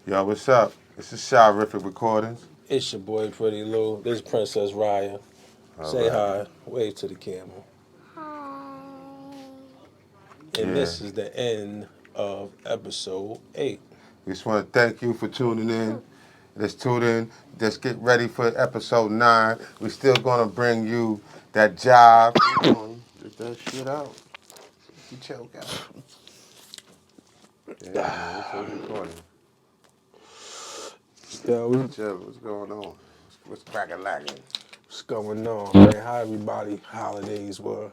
Yo, what's up? This is Sharific Recordings. It's your boy Pretty Lou. This is Princess Raya. All Say right. hi. Wave to the camera. And Yeah. this is the end of episode 8. We just want to thank you for tuning in. Let's tune in. Let's get ready for episode 9. We still gonna bring you that job. Get that shit out. You choke out. Yeah, man. It's still recording. Yo, What's going on? What's cracking lacking? what's going on, man? How everybody holidays were?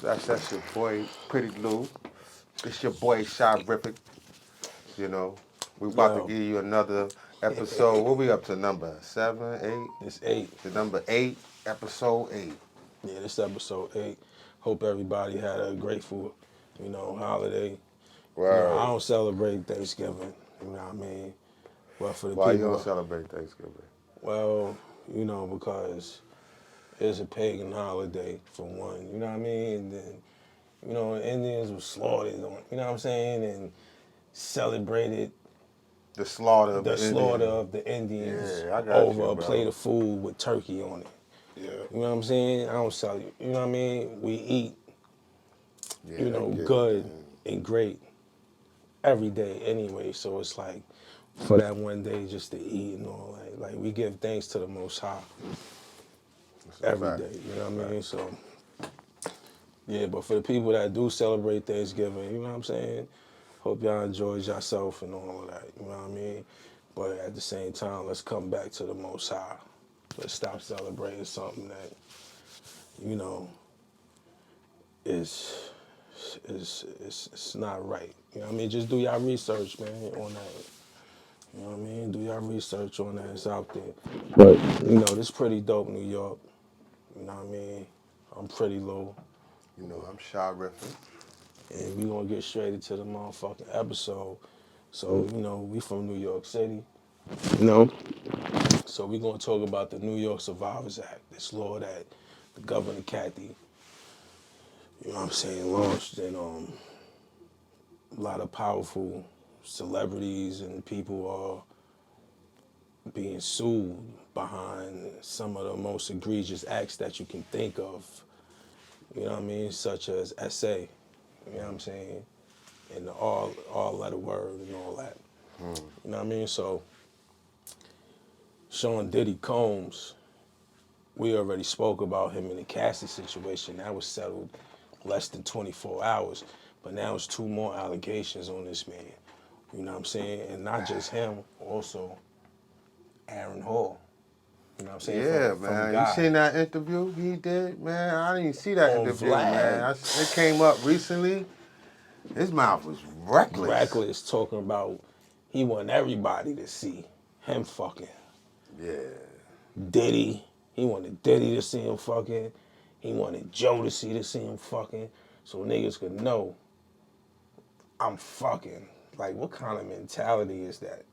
That's your boy, Pretty Lou. It's your boy, Sharific. You know, we about to Yo, give you another episode. What we up to? Number 7, 8? it's 8. The number 8, episode 8. Yeah, this episode 8. Hope everybody had a grateful, holiday. I Word. don't celebrate Thanksgiving, you know what I mean? But for the Why you don't people, celebrate Thanksgiving? well, because it's a pagan holiday for one, you know what I mean? And then, Indians were slaughtered on, you know what I'm saying? And celebrated The slaughter of the the slaughter Indian. of the Indians Yeah, I got over you, a plate bro. of food with turkey on it. Yeah. You know what I'm saying? I don't sell you. You know what I mean? We eat, Yeah, I get it, good man. and great every day anyway. So it's like for that one day just to eat and all that. Like we give thanks to the Most High That's a every fact. day. You know That's a what I fact. mean? So yeah, but for the people that do celebrate Thanksgiving, you know what I'm saying? Hope y'all enjoyed yourself and all of that. You know what I mean? But at the same time, let's come back to the Most High. Let's stop celebrating something that, you know, is it's not right. You know what I mean? Just do your research, man, on that. You know what I mean? Do your research on that. It's out there. But, this pretty dope, New York. You know what I mean? I'm pretty low. You know, I'm Sharific. And we gonna get straight into the motherfucking episode. So, we from New York City. You know? So we gonna talk about the New York Survivors Act, this law that the Governor Kathy, you know what I'm saying, launched, and a lot of powerful celebrities and people are being sued behind some of the most egregious acts that you can think of. You know what I mean? Such as SA, you know what I'm saying? And the all letter word and all that. You know what I mean? So Sean Diddy Combs, we already spoke about him in the Cassie situation. That was settled less than 24 hours. But now it's 2 more allegations on this man. You know what I'm saying? And not just him, also Aaron Hall. You know what I'm saying? Yeah, From man. You Guy. seen that interview he did? Man, I didn't see that On interview, man. Vlad. It came up recently. His mouth was reckless. Reckless talking about he want everybody to see him fucking. Yeah. Diddy. He wanted Diddy to see him fucking. He wanted Jodeci to see him fucking. So niggas could know I'm fucking. Like, what kind of mentality is that?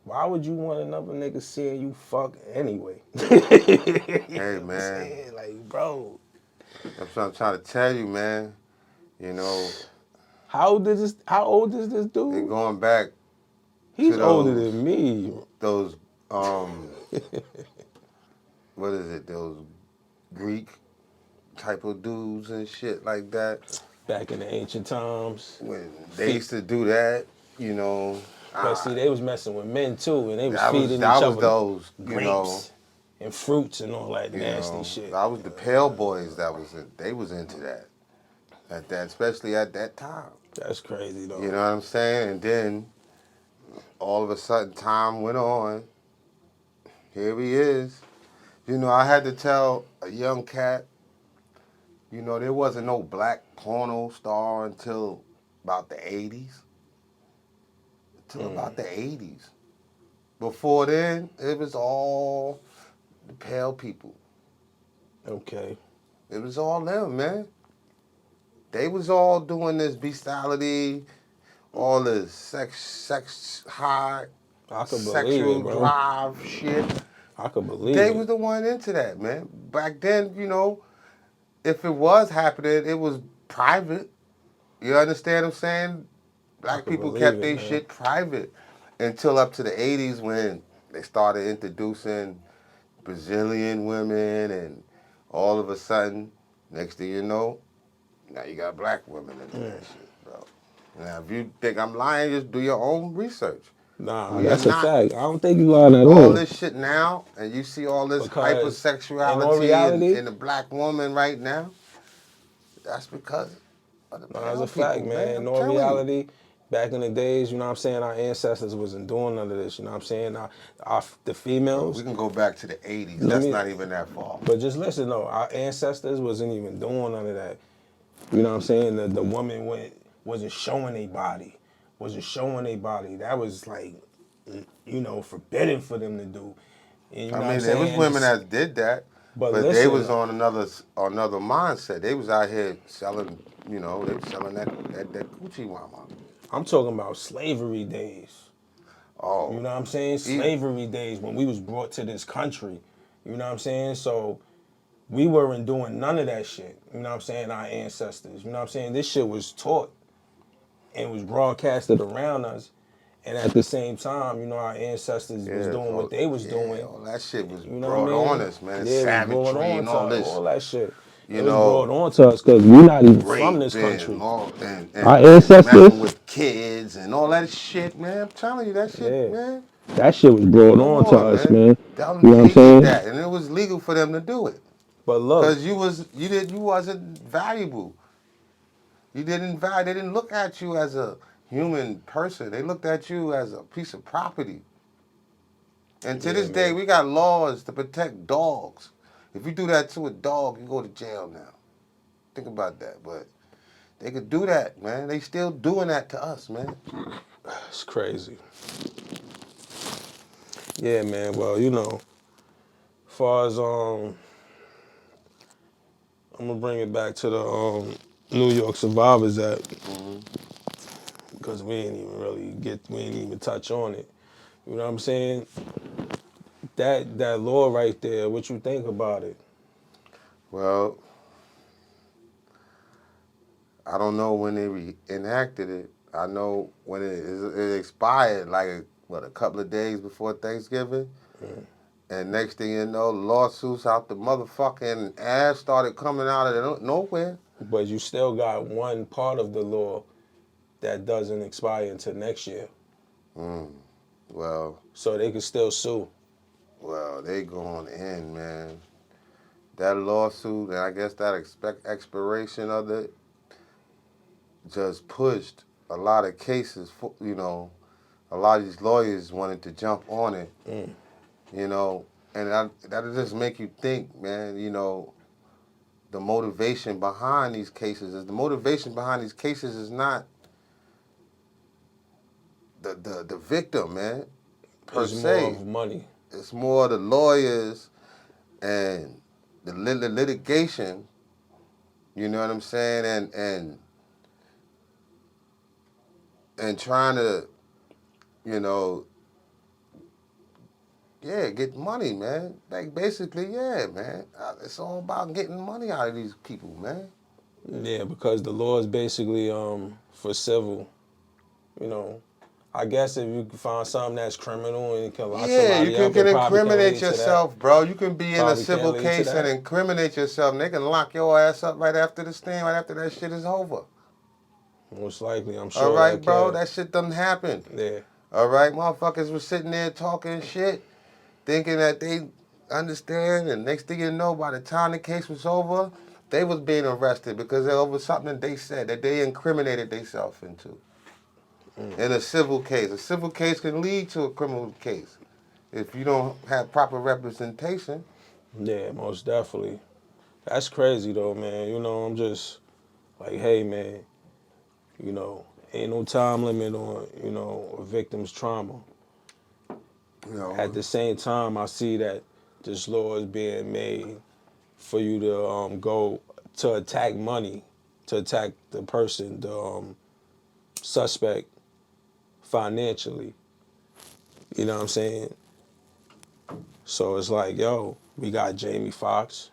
Why would you want another nigga seeing you fuck anyway? You know Hey, what I'm man. saying? Like, bro. That's what I'm trying to tell you, man. You know, How old is this they're dude? going back He's to older those than me. those what is it? Those Greek type of dudes and shit like that. Back in the ancient times. When they used to do that, you know, But see, they was messing with men too, and they was that was feeding that each was other those, grapes and fruits and all that nasty shit. that was the pale boys that they was into that at that, especially at that time. That's crazy You though. know what I'm saying? And then all of a sudden, time went on. Here he is. You know, I had to tell a young cat, there wasn't no black porno star until about the 80s. Until about the 80s. Before then, it was all the pale people. Okay. It was all them, man. They was all doing this bestiality, all this high, I could believe sexual it, bro. drive shit. I could believe They was it. the one into that, man. Back then, if it was happening, it was private. You understand what I'm saying? I Black could people believe kept it, their man. shit private until up to the 80s when they started introducing Brazilian women, and all of a sudden, next thing you know, now you got black women into that shit, bro. Now, if you think I'm lying, just do your own research. Nah, We are that's a not. fact. I don't think you lying at All all. this shit now, and you see all this Because in all hypersexuality reality, in the black woman right now, that's because of the no, that's a brown fact, people, man. man. In I'm all telling you. reality, back in the days, you know what I'm saying, our ancestors wasn't doing none of this, you know what I'm saying? The Bro, we females, can go back to the 80s. let That's me, not even that far. but just listen though, our ancestors wasn't even doing none of that. You know what I'm saying? The woman wasn't showing a body, wasn't showing a body. That was like, you know, forbidden for them to do. And you I know what I'm mean, there was saying? women that did that, But but they listen was though, on another mindset. They was out here selling, they was selling that coochie mama. I'm talking about slavery days. You Oh, know what I'm saying? even Slavery days when we was brought to this country. You know what I'm saying? So we weren't doing none of that shit. You know what I'm saying? Our ancestors. You know what I'm saying? This shit was taught and was broadcasted around us. And at the same time, you know, our ancestors was yeah, doing what they was doing. all that shit was You know what I brought on mean? us, man. Yeah, it was brought Savagery on and to all this, all that shit. It you was brought know, on to us because we're not even from rape this country. and all Our and ancestors, messing with kids and all that shit, man. I'm telling you, that shit, yeah, man. that shit was brought Come on to on, us, man. man. Them, You know what I'm they did saying? that, and it was legal for them to do it. But look, Cause you wasn't valuable. You didn't value. They didn't look at you as a human person. They looked at you as a piece of property. And to yeah, this day, man. we got laws to protect dogs. If you do that to a dog, you go to jail now. Think about that. But they could do that, man. They still doing that to us, man. It's crazy. Yeah, man. Well, you know, far as I'm gonna bring it back to the New York Survivors Act Hmm. because we ain't even touch on it. You know what I'm saying? That law right there. What you think about it? Well, I don't know when they enacted it. I know when it expired, like a couple of days before Thanksgiving. And next thing you know, lawsuits out the motherfucking ass started coming out of nowhere. But you still got one part of the law that doesn't expire until next year, Mm. Well, so they can still sue. they going in, man. That lawsuit, and I guess that expiration of it just pushed a lot of cases. A lot of these lawyers wanted to jump on it, Mm. you know, and that'll just make you think, man. The motivation behind these cases is not the victim, man, per It's more se. of money. It's more the lawyers and the litigation. You know what I'm saying? And trying to, you know, yeah, get money, man. Like basically, yeah, man. It's all about getting money out of these people, man. Yeah, because the law is basically for civil. You know, I guess if you can find something that's criminal and you can lock Yeah, you somebody up, can it probably can incriminate lead to that. yourself, bro. You can be in a Probably can civil lead to case and that. incriminate yourself, and they can lock your ass up right after the stand, right after that shit is over. Most likely, I'm All sure right, that bro? can. That shit done happened. Yeah. All right? Motherfuckers was sitting there talking shit, thinking that they understand, and next thing you know, by the time the case was over, they was being arrested because it was something that they said that they incriminated themselves into. In a civil case. A civil case can lead to a criminal case if you don't have proper representation. Yeah, most definitely. That's crazy though, man. You know, I'm just like, hey, man. You know, ain't no time limit on a victim's trauma. You know, At the same time, I see that this law is being made for you to go to attack money, to attack the person, the suspect financially. You know what I'm saying? So it's like, yo, we got Jamie Foxx.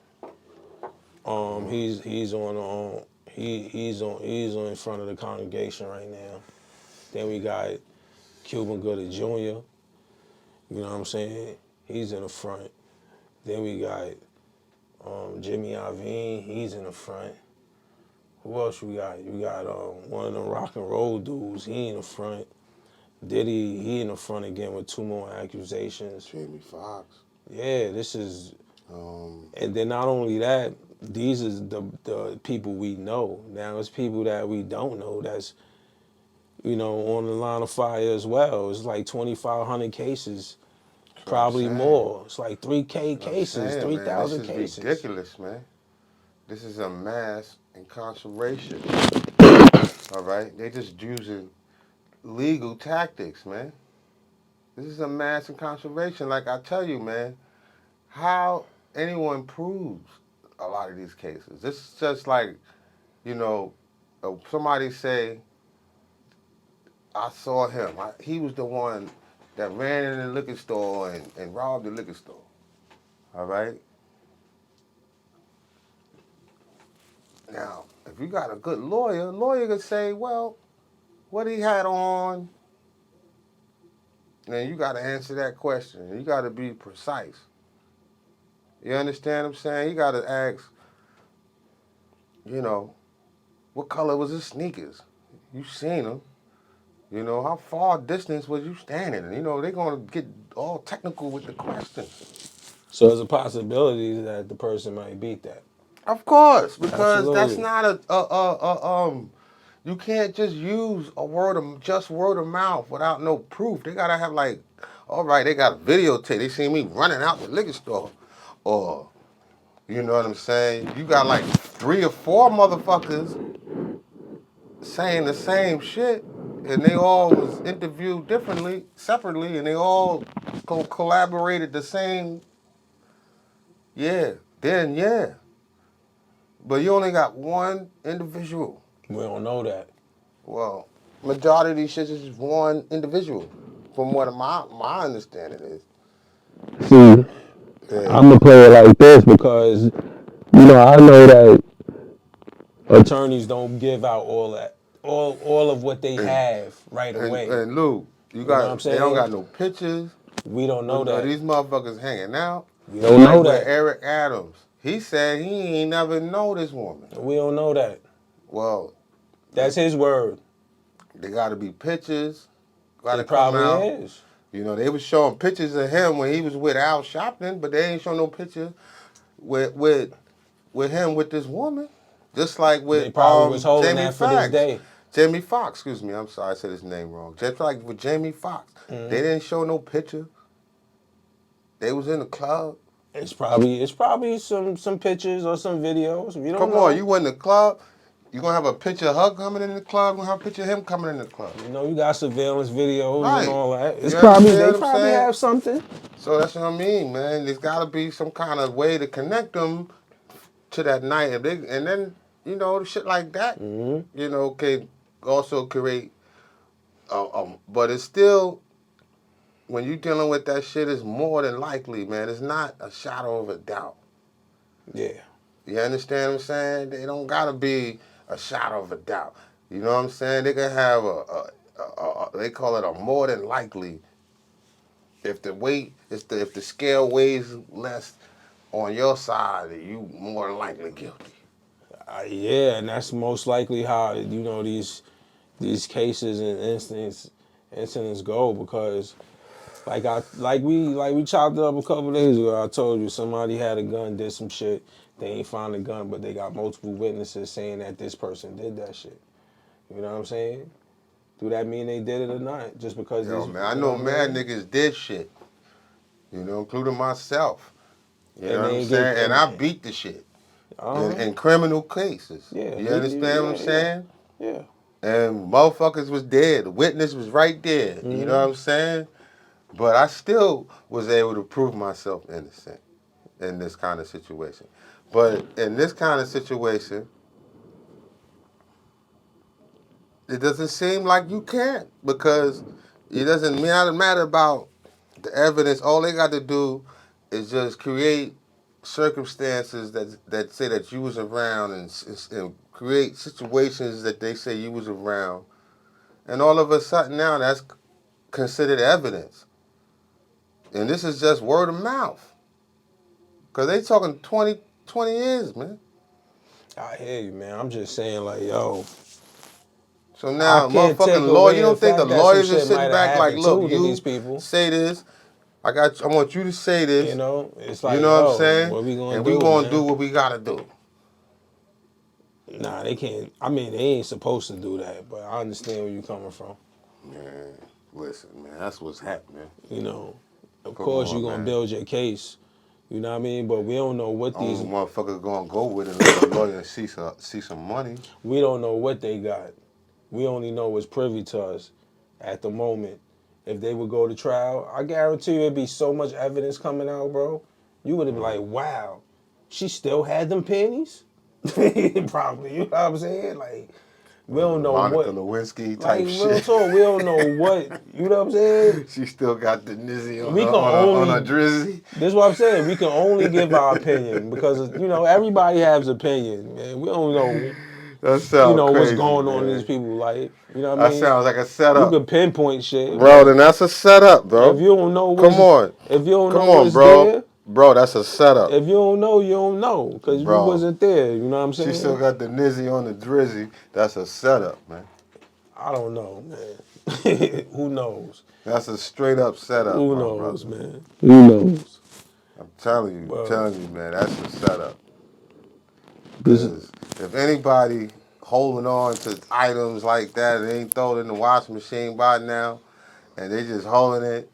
mhm. He's on He's on in front of the congregation right now. Then we got Cuban Gooding Jr. You know what I'm saying? He's in the front. Then we got Jimmy Iovine. He's in the front. Who else we got? You got one of them rock and roll dudes. He in the front. Diddy, he in the front again with 2 more accusations. Jamie Foxx. Yeah, this is, Um, and then not only that, these is the people we know. Now it's people that we don't know that's, on the line of fire as well. It's like 2,500 cases, that's what I'm probably saying. more. It's like 3K That's what I'm cases, saying, man. This 3,000 is cases. ridiculous, man. This is a mass incarceration. All right? They just using legal tactics, man. This is a mass incarceration. Like I tell you, man, how anyone proves a lot of these cases. This is just like, you know, somebody say, I saw him. He was the one that ran in the liquor store and robbed the liquor store. All right? Now, if you got a good lawyer could say, well, what he had on, and you got to answer that question. You got to be precise. You understand what I'm saying? You got to ask, you know, what color was his sneakers? You seen them. You know, how far distance was you standing? You know, they're going to get all technical with the questions. So there's a possibility that the person might beat that. Of course, because that's Absolutely. not you can't just use word of mouth without no proof. They gotta have like, all right, they got a videotape. They see me running out the liquor store, or you know what I'm saying. You got like 3 or 4 motherfuckers saying the same shit, and they all was interviewed differently, separately, and they all collaborated the same. Yeah, then yeah, but you only got one individual. We don't know that. Well, majority of these shits is just one individual, from what my understanding is. See, I'm Yeah. gonna play it like this because I know that attorneys don't give out all that, all of what they And have right away. and Lou, You know what I'm they don't saying? got no pictures We don't know of that. these motherfuckers hanging out. We don't Like know with that. Eric Adams, he said he ain't never know this woman. We don't know that. Well, That's his word. they got to be pictures, got to It come probably out. is. You know, they was showing pictures of him when he was with Al Sharpton, but they ain't showing no pictures with him with this woman. Just like They with probably was holding Jamie that for this Foxx. day. Jamie Foxx, excuse me, I'm sorry I said his name wrong. Just like with Jamie Foxx. They didn't show no picture. They was in the club. It's probably some pictures or some videos. We don't Come on, know. you in the club, you gonna have a picture of her coming in the club, you gonna have a picture of him coming in the club. You got surveillance videos and Right. all that. You They understand what I'm probably saying? have something. So that's what I mean, man. There's gotta be some kind of way to connect them to that night. And then, shit like that, can also create, but it's still, when you're dealing with that shit, it's more than likely, man. It's not a shadow of a doubt. Yeah. You understand what I'm saying? They don't gotta be a shadow of a doubt. You know what I'm saying? They can have they call it a more than likely. If the scale weighs less on your side, you more than likely guilty. Yeah, and that's most likely how these cases and incidents go because like we chopped it up a couple days ago. I told you somebody had a gun, did some shit. They ain't found a gun, but they got multiple witnesses saying that this person did that shit. You know what I'm saying? Do that mean they did it or not? Just because Yo, these, man, I you know know what I mad mean? niggas did shit, including myself. You know And what they I'm ain't get saying? And I beat the shit uh huh. in criminal cases. Yeah, You understand what I'm yeah, saying? yeah. And motherfuckers was dead. The witness was right there. You know Mm-hmm. what I'm saying? But I still was able to prove myself innocent in this kind of situation. But in this kind of situation, it doesn't seem like you can because it doesn't matter about the evidence. All they got to do is just create circumstances that say that you was around and create situations that they say you was around, and all of a sudden now that's considered evidence. And this is just word of mouth. Because they talking 20 years, man. I hear you, man. I'm just saying, like, yo, So I now, can't take motherfucking lawyer, away you the don't think the fact that some lawyers are shit might sitting have back like, happened look, too to these you people. say this, I want you to say You this, know, it's you like, know what I'm yo, saying? what we gonna And we do, gonna do man? what we gotta do. Nah, they can't. I mean, they ain't supposed to do that, but I understand where you coming from. Man, listen, man, that's what's happening. You know, of Come course, you on, gonna man. build your case. You know what I mean? But we don't know what Only these. motherfuckers gonna go with it, let the lawyer see some money. We don't know what they got. We only know what's privy to us at the moment. If they would go to trial, I guarantee you it'd be so much evidence coming out, bro. You would have been like, wow, she still had them pennies? Probably, you know what I'm saying? Like, we don't know Monica what, Lewinsky like, type real shit. talk, we don't know what, you know what I'm saying? She still got the nizzy We can on her only, drizzy. this is what I'm saying, we can only give our opinion because, you know, everybody has opinion, man. We don't know, That you sounds know, what's crazy, going on in these man. people's life. You know what I That mean? sounds like a You setup. could pinpoint shit, Bro, then but that's a setup, if bro. you don't know Come what's on. if you don't Come know on, what's bro. there, Bro, that's a setup. if you don't know, you don't know because you Bro. wasn't there. You know what I'm She still saying? got the nizzy on the drizzy. That's a setup, man. I don't know, man. Who knows? That's a straight up setup, Who my knows, brother. man? Who knows? I'm But telling you, man, that's a setup. this, Because if anybody holding on to items like that, they ain't thrown it in the washing machine by now, and they just holding it,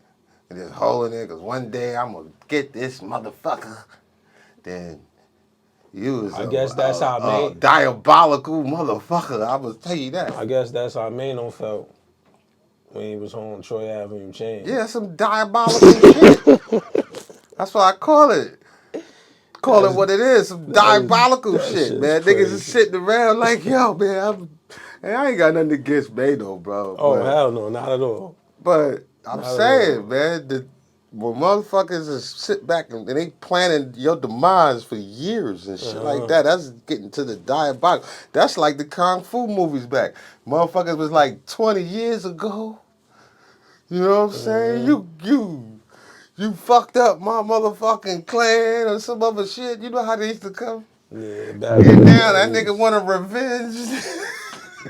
and just holding it, because one day I'm going to get this motherfucker, then you was I guess that's how a Maine. diabolical motherfucker. I will tell you that. I guess that's how Mano felt when he was on Troy Avenue chain. Yeah, some diabolical shit. That's what I call it. Call it That's what it is. Some diabolical that shit, shit's man. Niggas is crazy. sitting around like, yo, man, hey, I ain't got nothing against Mano, bro. Oh hell no, not at all. But I'm Not at all. saying, man, that when motherfuckers is sit back and they planning your demise for years and shit like that, that's getting to the diabolical. That's like the Kung Fu movies back. Motherfuckers was like 20 years ago. You know what I'm saying? You fucked up my motherfucking clan or some other shit. You know how they used to come? Yeah, back in And the now that days. nigga want a revenge.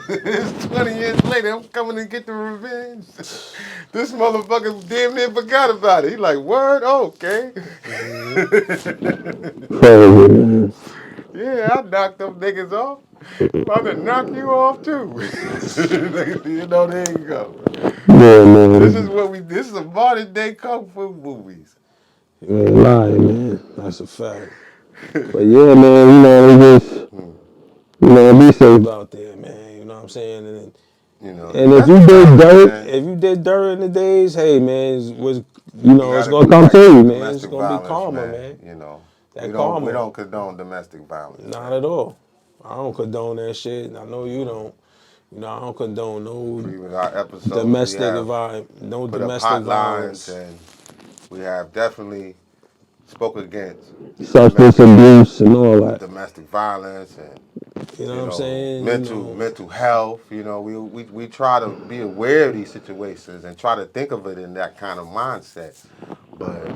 It's 20 years later, I'm coming to get the revenge. This motherfucker damn near forgot about it. He like, word? Okay. Crazy, man. Yeah, I knocked them niggas off. I'm gonna knock you off too. You know, there you go. Yeah, man. This is a modern day kung fu movies. You ain't lying, man. That's a fact. But yeah, man, you know, it just, you know, be safe out there, man. You know what I'm saying? You know, And if you domestic did violence, dirt, man. if you did dirt in the days, hey, man, You it's gotta gonna be come to careful you, with man. It's domestic gonna be violence, karma, man. man. You know, That we karma. don't condone domestic violence, Not man. at all. I don't condone that shit. I know you don't. You know, I don't condone no With our episodes, we have no put up domestic hotlines, violence. and we have definitely spoke against Substance abuse and all that. domestic violence and You know what I'm saying? You know, mental health. You know, we try to be aware of these situations and try to think of it in that kind of mindset. But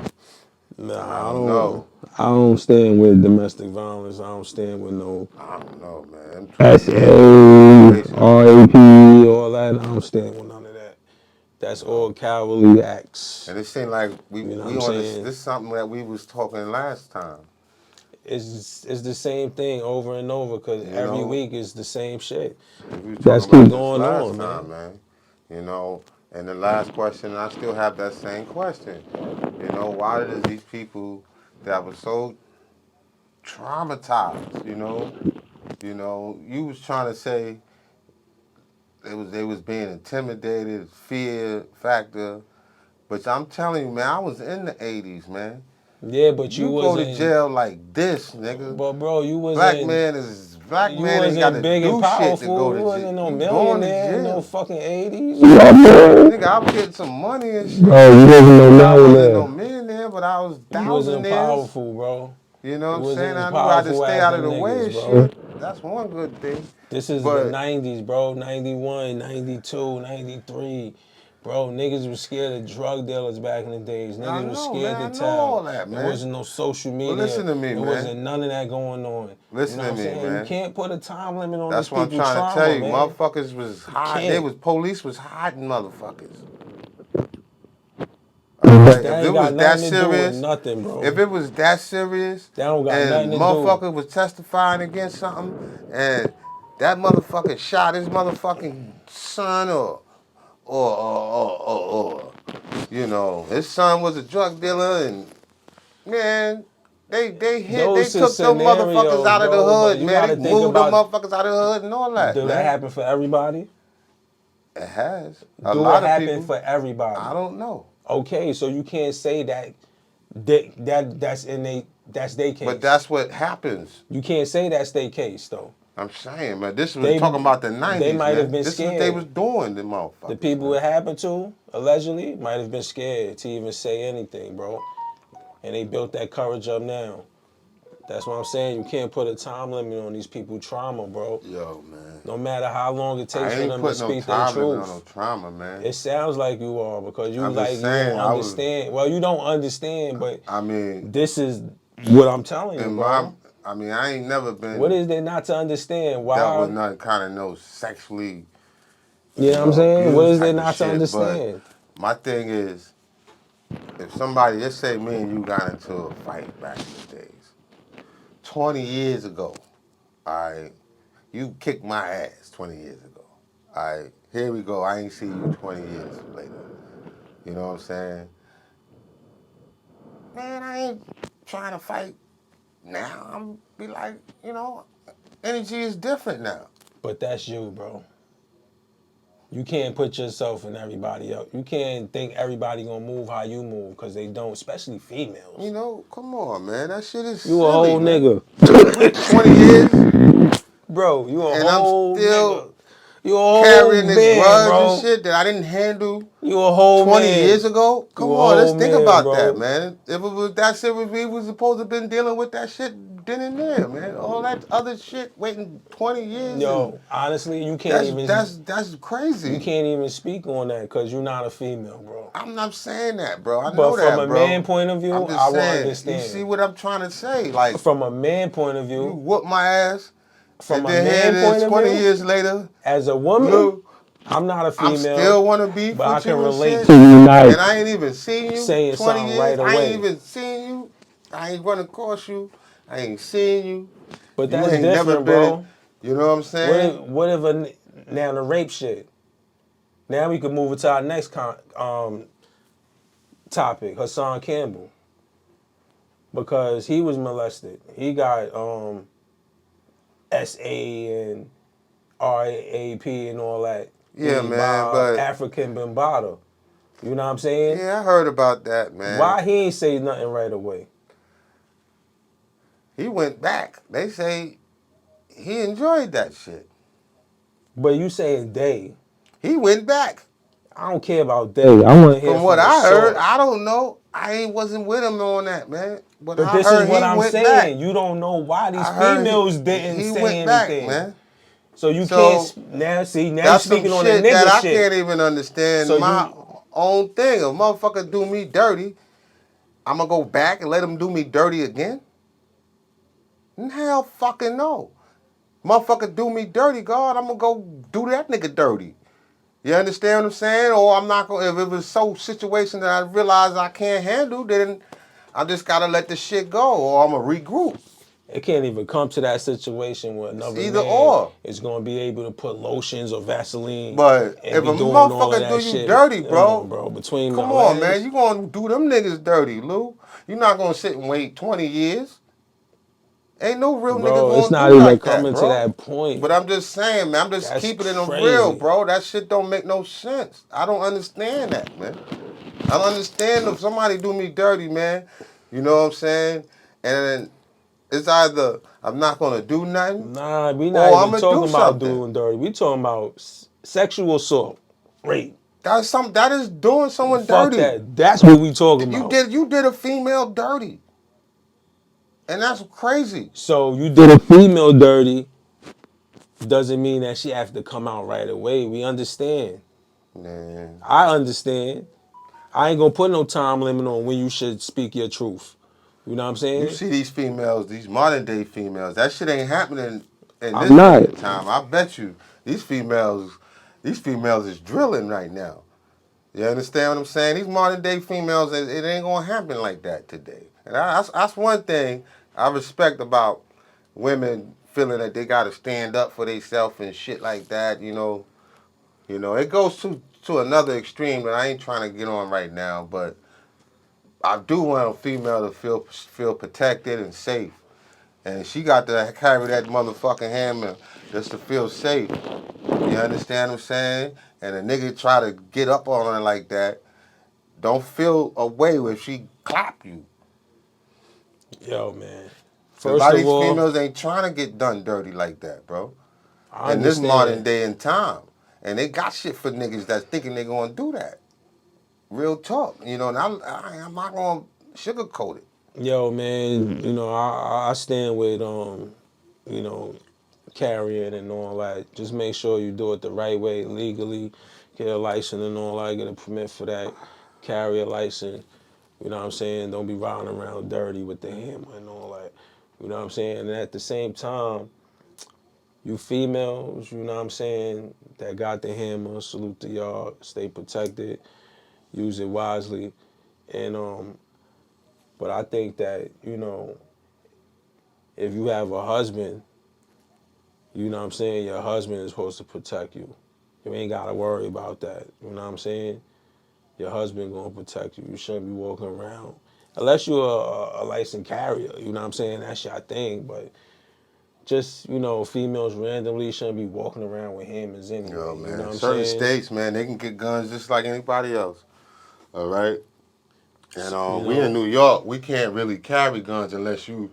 I nah, don't know. I don't stand with domestic violence. I don't stand with no I don't know, man. Them 20 years of them SA, situations, man. RAP, all that. I don't stand with none of that. That's You know. all cowardly acts. And it seemed like You know what we I'm on this. saying? This is something that we was talking last time. It's the same thing over and over because You every know, week is the same shit. we were talking That's keep about this going last on, time, man. man. You know, and the last question, I still have that same question. You know, why does these people that were so traumatized? You was trying to say they was being intimidated, fear factor. But I'm telling you, man, I was in the '80s, man. Yeah, but you You go to wasn't. jail like this, nigga. But bro, Black you man ain't got wasn't to big and do shit to powerful. go You to jail. wasn't no You going to millionaire in no jail. fucking 80s. Nigga, I was getting some money and shit. Bro, you wasn't no I wasn't no millionaire. millionaire, but I was You wasn't thousandaires. powerful, bro. You know what You I'm wasn't saying? as I knew how to powerful stay as out of them the way niggas, of bro. shit. That's one good thing. This is the But 90's, bro. 91, 92, 93. Bro, niggas was scared of drug dealers back in the days. I Niggas was know, scared man. to I know all tell. that, There man. wasn't no social media. But listen to me, There man. wasn't none of that going on. Listen You know to what I'm me, saying? man. You can't put a time limit on That's these what I'm people's trying to trauma, tell you. man. Motherfuckers was hiding. Can't. Police was hiding motherfuckers. That If it ain't was got that nothing to do with serious, nothing, bro. if it was that serious, That don't got and nothing to do. motherfucker was testifying against something, and that motherfucker shot his motherfucking son, or you know, his son was a drug dealer, and man, they Those is took them motherfuckers scenarios, out of the bro, but hood, you man. gotta They think moved them about, motherfuckers out of the hood and all that, do man. that happen for everybody? It has. A Do lot it of happen people. for everybody? I don't know. Okay, so you can't say that's their case. But that's what happens. You can't say that's their case though. I'm saying, man, this was They- talking about the 90s, they might man. have been This is what scared. they was doing, the motherfuckers. The people man. it happened to allegedly might have been scared to even say anything, bro. And they built that courage up now. That's what I'm saying. You can't put a time limit on these people's trauma, bro. Yo, man. No matter how long it I takes for ain't them to putting no speak their time limit on truth. no trauma, man. It sounds like you are because you I'm like just you saying, don't understand. Well, you don't understand, but I mean, this is what I'm telling you, in bro. I ain't never been What is there not to understand? Why? dealt with nothing kind of no sexually, You know what I'm saying? What abuse is there type of not to shit, understand? But my thing is, if somebody, let's say me and you got into a fight back in the days, 20 years ago, you kicked my ass 20 years ago. Here we go. I ain't see you 20 years later. You know what I'm saying? Man, I ain't trying to fight now. I'm be like, you know, energy is different now. But that's you, bro. You can't put yourself in everybody else. You can't think everybody gonna move how you move because they don't, especially females. You know, come on, man. That shit is You silly, a whole man. nigga. 20 years, Bro, you a and I'm whole still nigga. You a whole carrying this man, grudge bro. and shit that I didn't handle You a whole 20 man. years ago. Come You a on, let's whole think man, about bro. that, man. If it was that serious, we was supposed to have been dealing with that shit then and there, man. All that other shit, waiting 20 years. Yo, honestly, you can't even. That's crazy. You can't even speak on that because you're not a female, bro. I'm not saying that, bro. I But know from that, a bro. man point of view, I'm just I will saying, understand. You see what I'm trying to say? Like, From a man point of you view, whoop my ass, from and a then man here it point is of 20 view, years later. as a woman, Look, I'm not a female. I'm still want to beef but I with can you and relate shit. to you, like, And I ain't even seen you saying 20 something years. right I away. ain't even seen you. I ain't run across you. I ain't seen you. But You that's ain't never different, been. bro. You know what I'm saying? What if now the rape shit? Now we can move it to our next topic, Hassan Campbell, because he was molested. He got SA and RAP and all that. Yeah, thing man, by but African Bambaataa. You know what I'm saying? yeah, I heard about that, man. Why he ain't say nothing right away? He went back. They say he enjoyed that shit. But you saying they? He went back. I don't care about they. I want to hear From what the I heard, source. I don't know. Wasn't with him on that, man. But I this heard is what he I'm went saying. back. You don't know why these I heard females didn't he say went back, anything. man. So you So, can't now see now you That's some speaking on the shit nigga that I shit. can't even understand So my own thing. If a motherfucker do me dirty, I'm gonna go back and let him do me dirty again? Hell fucking no. Motherfucker do me dirty, God, I'm gonna go do that nigga dirty. You understand what I'm saying? Or I'm not gonna, if it was so situation that I realize I can't handle, then I just gotta let the shit go, or I'm gonna regroup. It can't even come to that situation where another either man or. is going to be able to put lotions or Vaseline But and if be a doing all of motherfucker that do you shit. dirty, Come bro, on, bro. Between come my on, legs, man, you gonna do them niggas dirty, Lou. You're not gonna sit and wait 20 years. Ain't no real nigga bro, it's gonna not do even like that, coming to bro. that point. But I'm just saying, man, I'm just That's keeping it crazy. real, bro. That shit don't make no sense. I don't understand that, man. I don't understand if somebody do me dirty, man. You know what I'm saying? And it's either I'm not gonna do nothing, Nah, we or not I'm even gonna talking do about something. doing dirty. We talking about sexual assault, rape. That is doing someone Fuck dirty. that. That's what we talking about. You did a female dirty. And that's crazy. So you did a female dirty, doesn't mean that she have to come out right away. We understand. Man. I understand. I ain't gonna put no time limit on when you should speak your truth. You know what I'm You saying? see these females, these modern day females, that shit ain't happening in I'm this day not. and time. I bet you these females is drilling right now. You understand what I'm saying? These modern day females, it ain't gonna happen like that today. And that's one thing I respect about women feeling that they gotta stand up for themselves and shit like that. It goes to another extreme that I ain't trying to get on right now, but I do want a female to feel protected and safe. And she got to carry that motherfucking hammer just to feel safe. You understand what I'm saying? And a nigga try to get up on her like that, don't feel a way if she clap you. Yo, man. Cause a First lot of of these all, females ain't trying to get done dirty like that, bro. I In this modern understand. day and time. And they got shit for niggas that's thinking they gonna do that. Real talk. And I'm not gonna sugarcoat it. Yo, man, I stand with you know, carrying and all that. Just make sure you do it the right way, legally. Get a license and all that. Get a permit for that. Carry a license. You know what I'm saying? Don't be riding around dirty with the hammer and all that. You know what I'm saying? And at the same time, you females, you know what I'm saying, that got the hammer, salute to y'all. Stay protected. Use it wisely. And but I think that, if you have a husband, you know what I'm saying, your husband is supposed to protect you. You ain't gotta worry about that. You know what I'm saying? Your husband gonna protect you. You shouldn't be walking around. Unless you're a licensed carrier, you know what I'm saying? That's your thing. But just, females randomly shouldn't be walking around with hammers Yo, anyway. You know man. what I'm Certain saying? states, man, they can get guns just like anybody else. All right? And You we in know? New York, we can't really carry guns unless you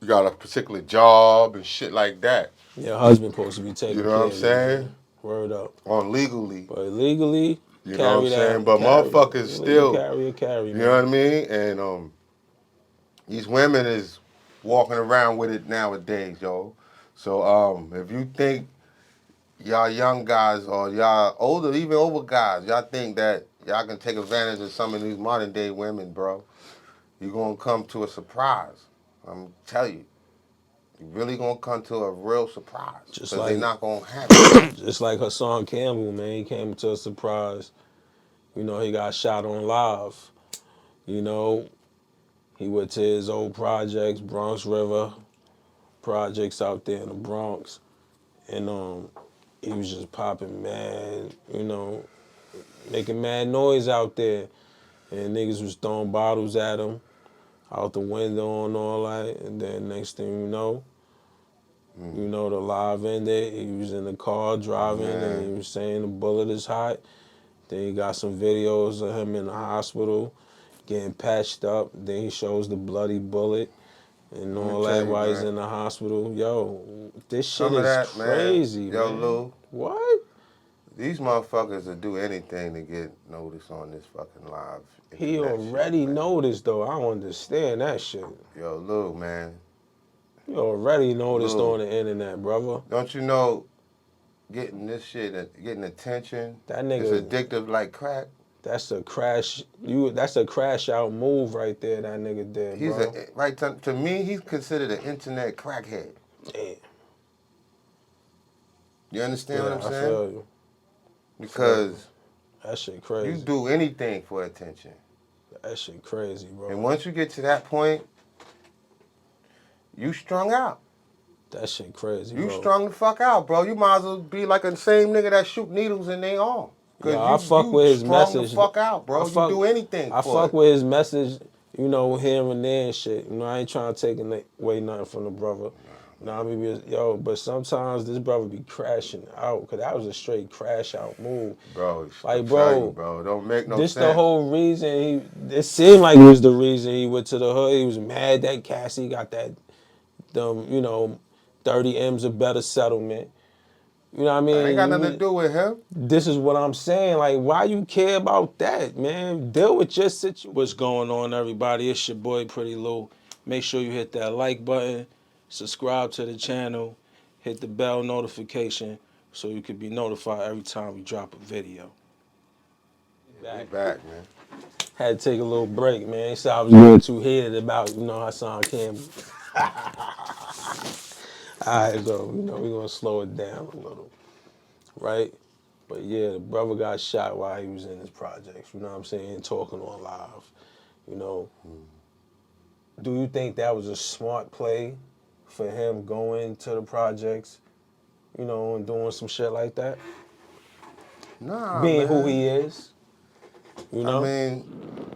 got a particular job and shit like that. Your husband supposed to be You taking know what I'm care of you, saying? man. Word up. On legally. But legally, You know what I'm carry saying? that, But carry. motherfuckers Legal still, carry, you know what man. I mean? And these women is walking around with it nowadays, yo. So if you think y'all young guys or y'all older, even older guys, y'all think that y'all can take advantage of some of these modern day women, bro, you're gonna come to a surprise. I'm telling you. You're really gonna come to a real surprise. Just Because they're like not gonna have it. just like Hassan Campbell, man. He came to a surprise. He got shot on live. You know, he went to his old projects, Bronx River projects out there in the Bronx. And he was just popping mad, making mad noise out there. And niggas was throwing bottles at him out the window and all that. And then next thing the live ended. He was in the car driving and he Man, was saying the bullet is hot. Then he got some videos of him in the hospital getting patched up. Then he shows the bloody bullet and let me all tell that you, while he's man. in the hospital. Yo, this shit Some of is that, man, crazy, yo, man. Lou, What? these motherfuckers will do anything to get noticed on this fucking live He internet shit, already man. noticed though. I don't understand that shit. Yo, Lou, man. You already noticed Lou, on the internet, brother. don't you know getting this shit, getting attention That is nigga, addictive like crack? that's a crash. That's a crash out move right there. That nigga did, He's bro. right to me, he's considered an internet crackhead. Damn. You understand what I'm Yeah, I saying? feel you. Feel you. Because That shit you crazy. do anything for attention. That shit crazy, And bro. once you get to that point, you strung out. That shit crazy, You bro. strung the fuck out, bro. You might as well be like the same nigga that shoot needles in their arm. Yo, Cause I fuck you with his strung the message. fuck out, I bro. You fuck, do anything I for fuck it. with his message. Here and there and shit. I ain't trying to take away nothing from the brother. I mean, yo, but sometimes this brother be crashing out, cause that was a straight crash out move. Bro, I Like, tell you, bro, bro, don't make no this the sense. whole reason it seemed like it was the reason he went to the hood. He was mad that Cassie got them, 30 M's a better settlement. You know what I I ain't got mean? nothing to do with him. This is what I'm saying. Like, why you care about that, man? Deal with your situation. What's going on, everybody? It's your boy, Pretty Lou. Make sure you hit that like button, subscribe to the channel, hit the bell notification so you can be notified every time we drop a video. We back, man. Had to take a little break, man. So I was getting too heated about, Hassan Campbell. All right, so, we're going to slow it down a little, right? But yeah, the brother got shot while he was in his projects, you know what I'm saying, talking on live, you know. Do you think that was a smart play for him going to the projects, and doing some shit like that? Nah, Being who man. he is, I mean,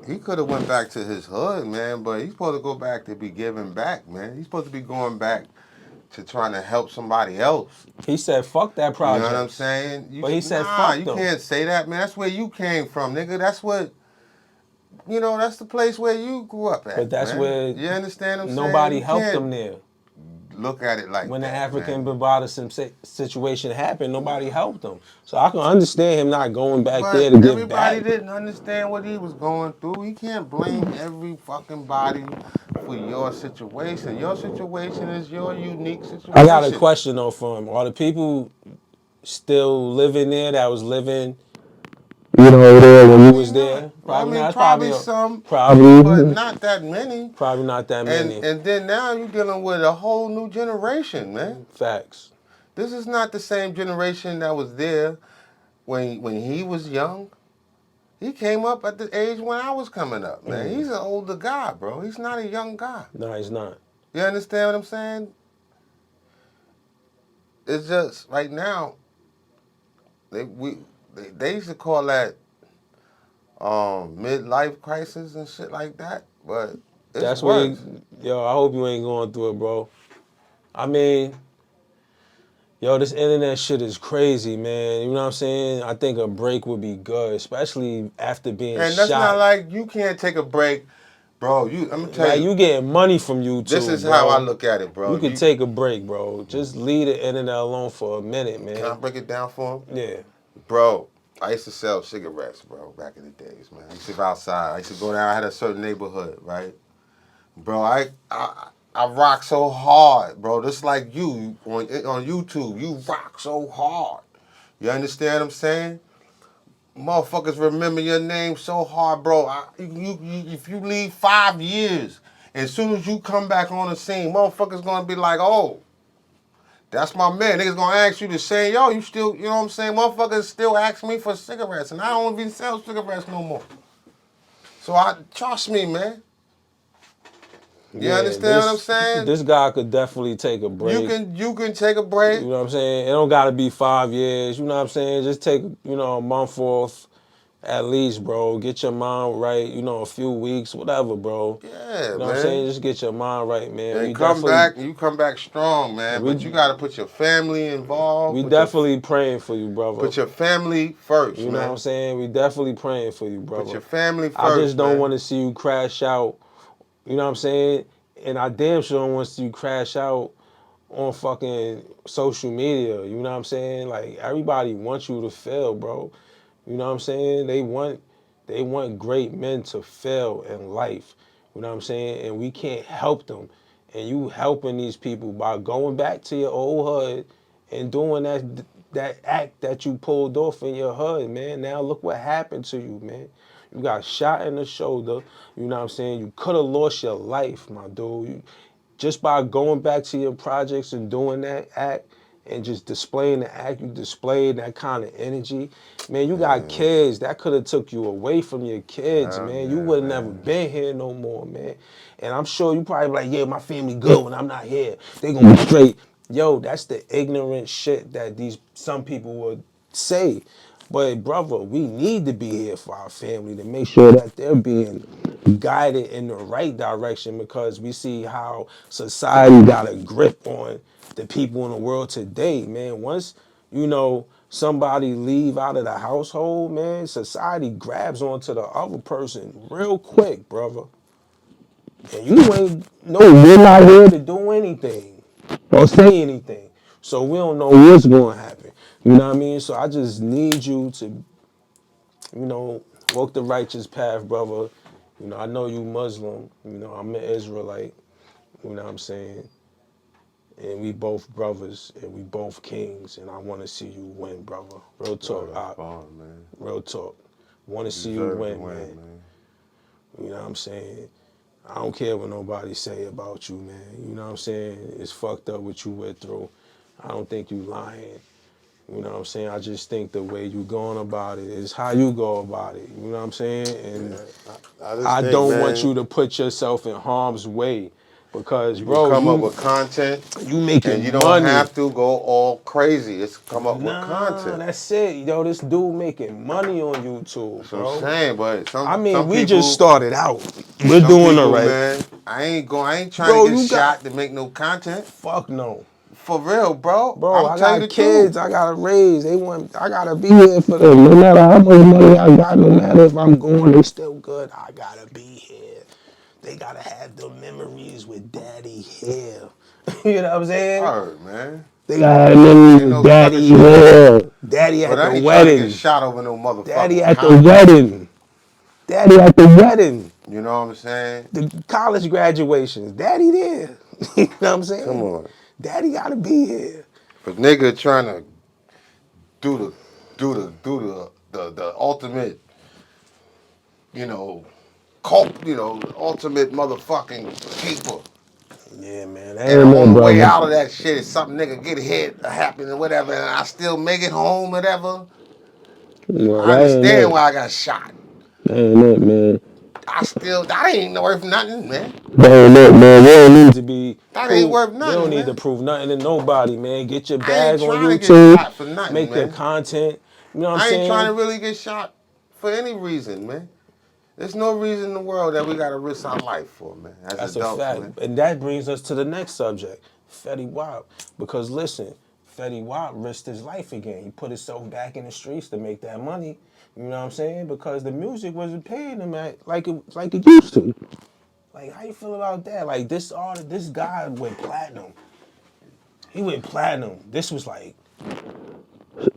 he could have went back to his hood, man, but he's supposed to go back to be giving back, man. He's supposed to be going back to trying to help somebody else. He said, fuck that You know what I'm project. saying? But he said, fuck You them. can't say that, man. That's where you came from, nigga. That's the place where you grew up But at, that's man. where You understand what I'm saying? nobody You helped can't them there. look at it like When the that, African man. Bovada situation happened, nobody helped them. So I can understand him not going back there But to give everybody back. didn't understand what he was going through. He can't blame every fucking body for your situation. Your situation is your unique I got a situation. question though for him. Are the people still living there that was living, there when you Probably was not. there? I Probably mean, not. It's probably some, but probably not that many. probably not that And many. and then now you're dealing with a whole new generation, man. Facts. This is not the same generation that was there when he was young. He came up at the age when I was coming up, man. He's an older guy, bro. He's not a young guy. No, he's not. You understand what I'm saying? It's just right now. They used to call that midlife crisis and shit like that, but it's That's where worse. yo, I hope you ain't going through it, bro. I mean, yo, this internet shit is crazy, man. You know what I'm saying? I think a break would be good, especially after being And that's not shot. like you can't take a break, bro. I'm gonna tell Like, you, you getting money from this YouTube, is how I bro. look at it, bro. You could take a break, bro. Just leave the internet alone for a minute, Can I man. break it down for him, Yeah. bro? I used to sell cigarettes, bro, back in the days, man. I used to go outside. I used to go down. I had a certain neighborhood, right, bro. I rock so hard, bro. Just like you on YouTube, you rock so hard. You understand what I'm saying? Motherfuckers remember your name so hard, bro. If you leave 5 years, as soon as you come back on the scene, motherfuckers gonna be like, oh, that's my man. Niggas gonna ask you to say, yo, you still, you know what I'm saying? Motherfuckers still ask me for cigarettes, and I don't even sell cigarettes no more. So trust me, man. You Yeah, understand what I'm saying? this guy could definitely take a You break. can you can take a You break. know what I'm saying? It don't gotta be 5 years. You know what I'm saying? Just take, a month off at least, bro. Get your mind right. A few weeks, whatever, bro. Yeah, You know what I'm saying? man. Just get your mind right, man. And come back, you come back strong, man. But you We gotta put your family involved. we definitely praying for you, brother. Put your family first, You know what I'm man. saying? We definitely praying for you, Put brother. your family I just first, don't man. want to see you crash out. You know what I'm saying? And I damn sure don't want to see you crash out on fucking social media. You know what I'm saying? Like, everybody wants you to fail, bro. You know what I'm saying? They want great men to fail in life. You know what I'm saying? And we can't help them. And you helping these people by going back to your old hood and doing that act that you pulled off in your hood, man. Now look what happened to you, man. You got shot in the shoulder. You know what I'm saying? You could have lost your life, my dude. Just by going back to your projects and doing that act and just displaying the act, you displayed that kind of energy. Man, you got Yeah, kids. That could have took you away from your kids, hell man. You yeah, would have never man. been here no more, man. And I'm sure you probably like, yeah, my family good when I'm not here. They gonna be straight. Yo, that's the ignorant shit that some people would say. But brother, we need to be here for our family to make sure that they're being guided in the right direction, because we see how society got a grip on the people in the world today, man. Once, somebody leave out of the household, man, society grabs onto the other person real quick, brother. And you ain't, no, we're not here to do anything or say anything. So we don't know what's going to happen. You know what I mean? So I just need you to, walk the righteous path, brother. I know you Muslim. I'm an Israelite. You know what I'm saying? And we both brothers, and we both kings, and I want to see you win, brother. Real talk, Word, spawn, man. real talk. Want to You see you deserve to win, win, man. man. You know what I'm saying? I don't care what nobody say about you, man. You know what I'm saying? It's fucked up what you went through. I don't think you lying. You know what I'm saying? I just think the way you going about it is how you go about it. You know what I'm saying? And I just I think, don't want man, you to put yourself in harm's way because, you can bro, come up with content you and you making don't money. have to go all crazy. It's come up with Nah, content. that's it. Yo, this dude making money on YouTube, That's what I'm bro. saying. But I mean, some we just people, started out. We're some doing all people, right. man, I ain't trying Bro, to get you got, shot to make no content. fuck no. For real, bro. Bro, I'm I telling you got the kids truth. I gotta raise. I gotta be here for them. No matter how much money I got, no matter if I'm going, they still good. I gotta be here. They gotta have the memories with daddy here. You know what I'm saying? Word, man. They gotta have the memories Ain't with no sucker daddy shit. here. Daddy But at the I ain't trying to get wedding. shot over no Daddy motherfucking at the content. wedding. Daddy at the wedding. You know what I'm saying? The college graduations. Daddy there. You know what I'm Come saying? on. Daddy gotta be here. But nigga trying to do the ultimate, you know, ultimate motherfucking caper. Yeah, man. And the That ain't it, only way brother. out of that shit is something nigga get hit or happen or whatever, and I still make it home, whatever. Well, I that ain't understand it. why I got shot. That ain't it, man. That ain't worth nothing, man. That ain't it, man. We don't need to be That ain't prove. worth We don't nothing, need to man. prove nothing to nobody, man. Get your I ain't bag on trying to get YouTube. shot for nothing, Make your man. content. You know what I'm I ain't trying saying? to really get shot for any reason, man. There's no reason in the world that we gotta risk our life for, man. As That's a adults, fact. man. And that brings us to the next subject, Fetty Wap. Because listen, Fetty Wap risked his life again. He put himself back in the streets to make that money. You know what I'm saying? Because the music wasn't paying him like it used to. Like, how you feel about that? Like, this guy went platinum. He went platinum. This was like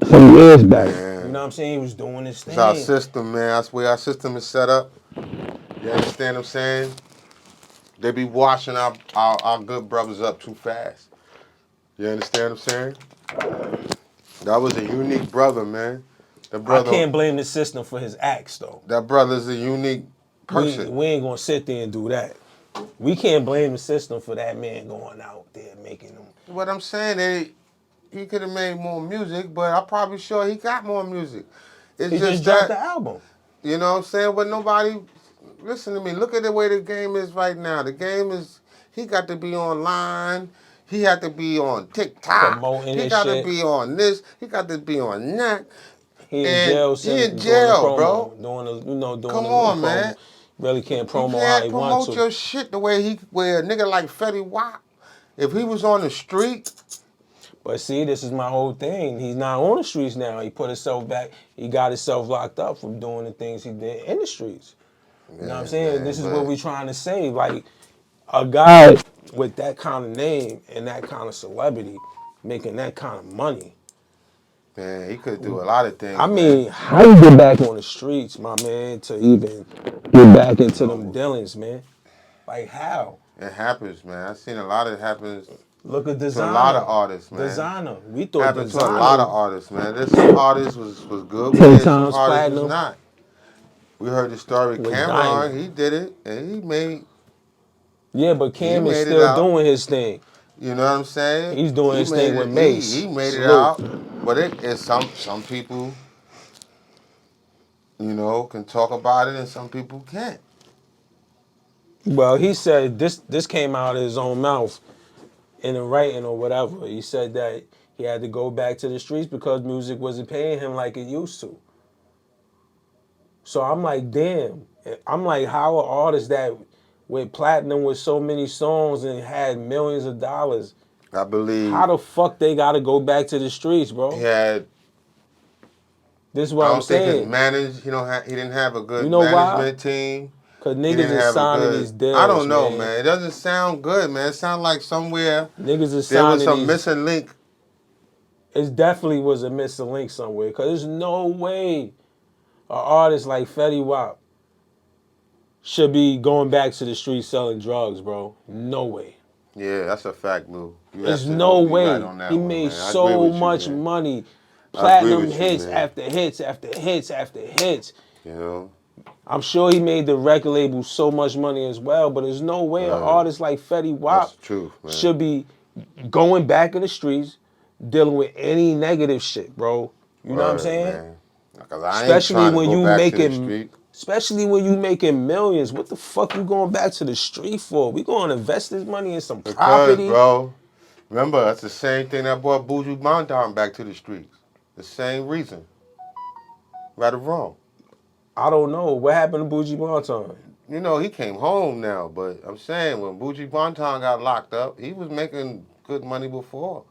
some years back. You know Man, what I'm saying? He was doing his it's our thing. system, man. That's where our system is set up. You understand what I'm saying? They be washing our good brothers up too fast. You understand what I'm saying? That was a unique brother, man. The I brother, can't blame the system for his acts, though. that brother's a unique We person. we ain't gonna sit there and do that. We can't blame the system for that man going out there making them. What I'm saying, he could have made more music, but I'm probably sure he got more music. It's He just just dropped the that, album. you know what I'm saying? But nobody, listen to me. Look at the way the game is right now. The game is, he got to be online. He had to be on TikTok. Promoting He his got to shit. be on this. He got to be on that. He in And jail he in doing the jail, bro. promo, doing Come the on, promo. man. Really can't You promo how can't he want promote to. your shit the way where a nigga like Fetty Wap, if he was on the street, But see, this is my whole thing. He's not on the streets now. He put himself back. He got himself locked up from doing the things he did in the streets. You know what I'm yeah, saying? This man, is what but we trying to say. Like a guy with that kind of name and that kind of celebrity making that kind of money. man, he could do a lot of I things, man. mean, how you get back on the streets, my man, to even get back into them dealings, man? Like how? It happens, man. I've seen a lot of it happens Look at to a lot designer. of artists, man. Designer. We thought Happened to a lot of designer artists, man. There's some artists was good with 10 it, some times artists was platinum not. We heard the story with diamond. Cameron, he did it, and Yeah, but he Cam is made it still out. doing his thing. You know what I'm saying? He's doing He his thing made with it. He Mace. made it Salute. out. But it's some people, can talk about it, and some people can't. Well, he said this came out of his own mouth in the writing or whatever. He said that he had to go back to the streets because music wasn't paying him like it used to. So I'm like, damn. I'm like, how are artists that went platinum with so many songs and had millions of dollars, I how believe the fuck they gotta go back to the streets, he bro? had. This is I what I'm don't think his saying. manage. He didn't have a You good know why? management team. Cause He niggas didn't is have a signing good. these I deals, don't know, man. man. It doesn't sound good, man. It sounds like somewhere Niggas is there was signing some these. missing link. It definitely was a missing link somewhere. Cause there's no way an artist like Fetty Wap should be going back to the streets selling drugs, bro. No way. Yeah, that's a fact, Lou. There's no absolutely right way. on that He one, made man. I agree so with you, much man. money. I agree Platinum with you, hits man. after hits after hits after hits. You know? I'm sure he made the record label so much money as well, but there's no way an Right. artist like Fetty That's Wap the truth, man. should be going back in the streets dealing with any negative shit, bro. You know what I'm Right, saying? man. Because I ain't Especially trying to when go you back to the making street. especially when you making millions. What the fuck you going back to the street for? We going to invest this money in some Because, property? bro, remember, that's the same thing that brought Buju Banton back to the streets. The same reason. Right or wrong. I don't know. What happened to Buju Banton? You know, he came home now, but I'm saying when Buju Banton got locked up, he was making good money before.